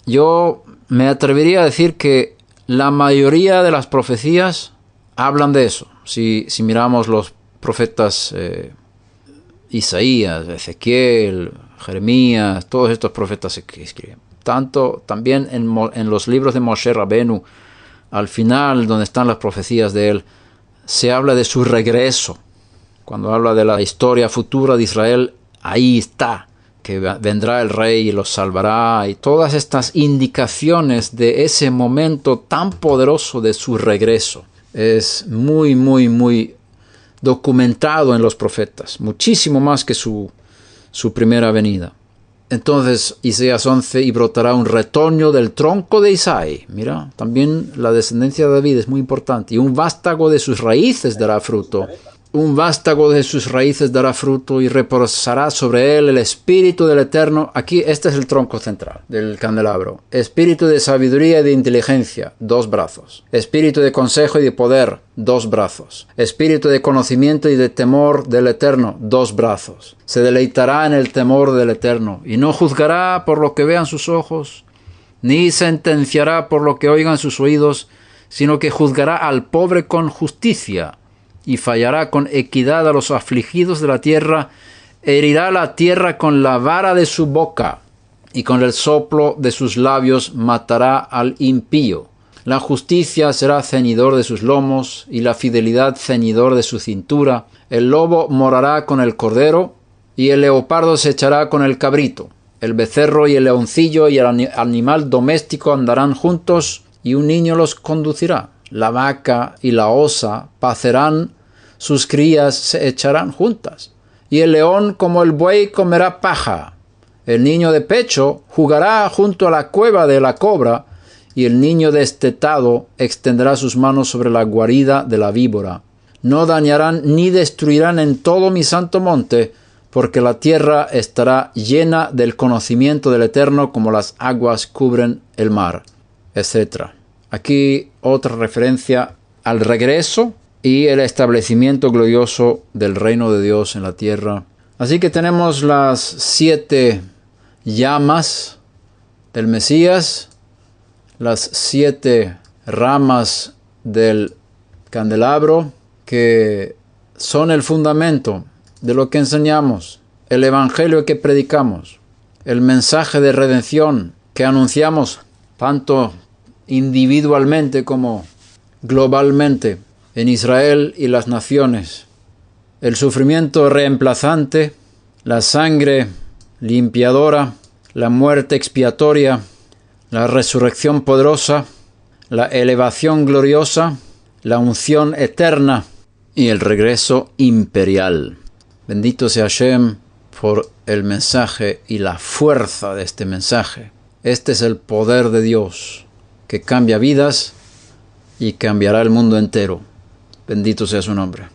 Yo me atrevería a decir que la mayoría de las profecías hablan de eso. Si miramos los profetas Isaías, Ezequiel, Jeremías, todos estos profetas que escriben. Tanto también en los libros de Moshe Rabenu, al final, donde están las profecías de él, se habla de su regreso. Cuando habla de la historia futura de Israel, ahí está, que vendrá el rey y los salvará, y todas estas indicaciones de ese momento tan poderoso de su regreso. Es muy documentado en los profetas, muchísimo más que su primera venida. Entonces, Isaías 11, y brotará un retoño del tronco de Isaí. Mira, también la descendencia de David es muy importante. Y un vástago de sus raíces dará fruto. Un vástago de sus raíces dará fruto, y reposará sobre él el espíritu del Eterno. Aquí este es el tronco central del candelabro. Espíritu de sabiduría y de inteligencia, 2 brazos. Espíritu de consejo y de poder, 2 brazos. Espíritu de conocimiento y de temor del Eterno, 2 brazos. Se deleitará en el temor del Eterno, y no juzgará por lo que vean sus ojos, ni sentenciará por lo que oigan sus oídos, sino que juzgará al pobre con justicia, y fallará con equidad a los afligidos de la tierra. Herirá la tierra con la vara de su boca, y con el soplo de sus labios matará al impío. La justicia será ceñidor de sus lomos, y la fidelidad ceñidor de su cintura. El lobo morará con el cordero, y el leopardo se echará con el cabrito. El becerro y el leoncillo y el animal doméstico andarán juntos, y un niño los conducirá. La vaca y la osa pacerán, sus crías se echarán juntas. Y el león como el buey comerá paja. El niño de pecho jugará junto a la cueva de la cobra, y el niño destetado extenderá sus manos sobre la guarida de la víbora. no dañarán ni destruirán en todo mi santo monte, porque la tierra estará llena del conocimiento del Eterno como las aguas cubren el mar, etc. Aquí otra referencia al regreso y el establecimiento glorioso del reino de Dios en la tierra. Así que tenemos las 7 llamas del Mesías, las 7 ramas del candelabro, que son el fundamento de lo que enseñamos, el evangelio que predicamos, el mensaje de redención que anunciamos tanto individualmente como globalmente en Israel y las naciones, el sufrimiento reemplazante, la sangre limpiadora, la muerte expiatoria, la resurrección poderosa, la elevación gloriosa, la unción eterna y el regreso imperial. Bendito sea Hashem por el mensaje y la fuerza de este mensaje. Este es el poder de Dios que cambia vidas y cambiará el mundo entero. Bendito sea su nombre.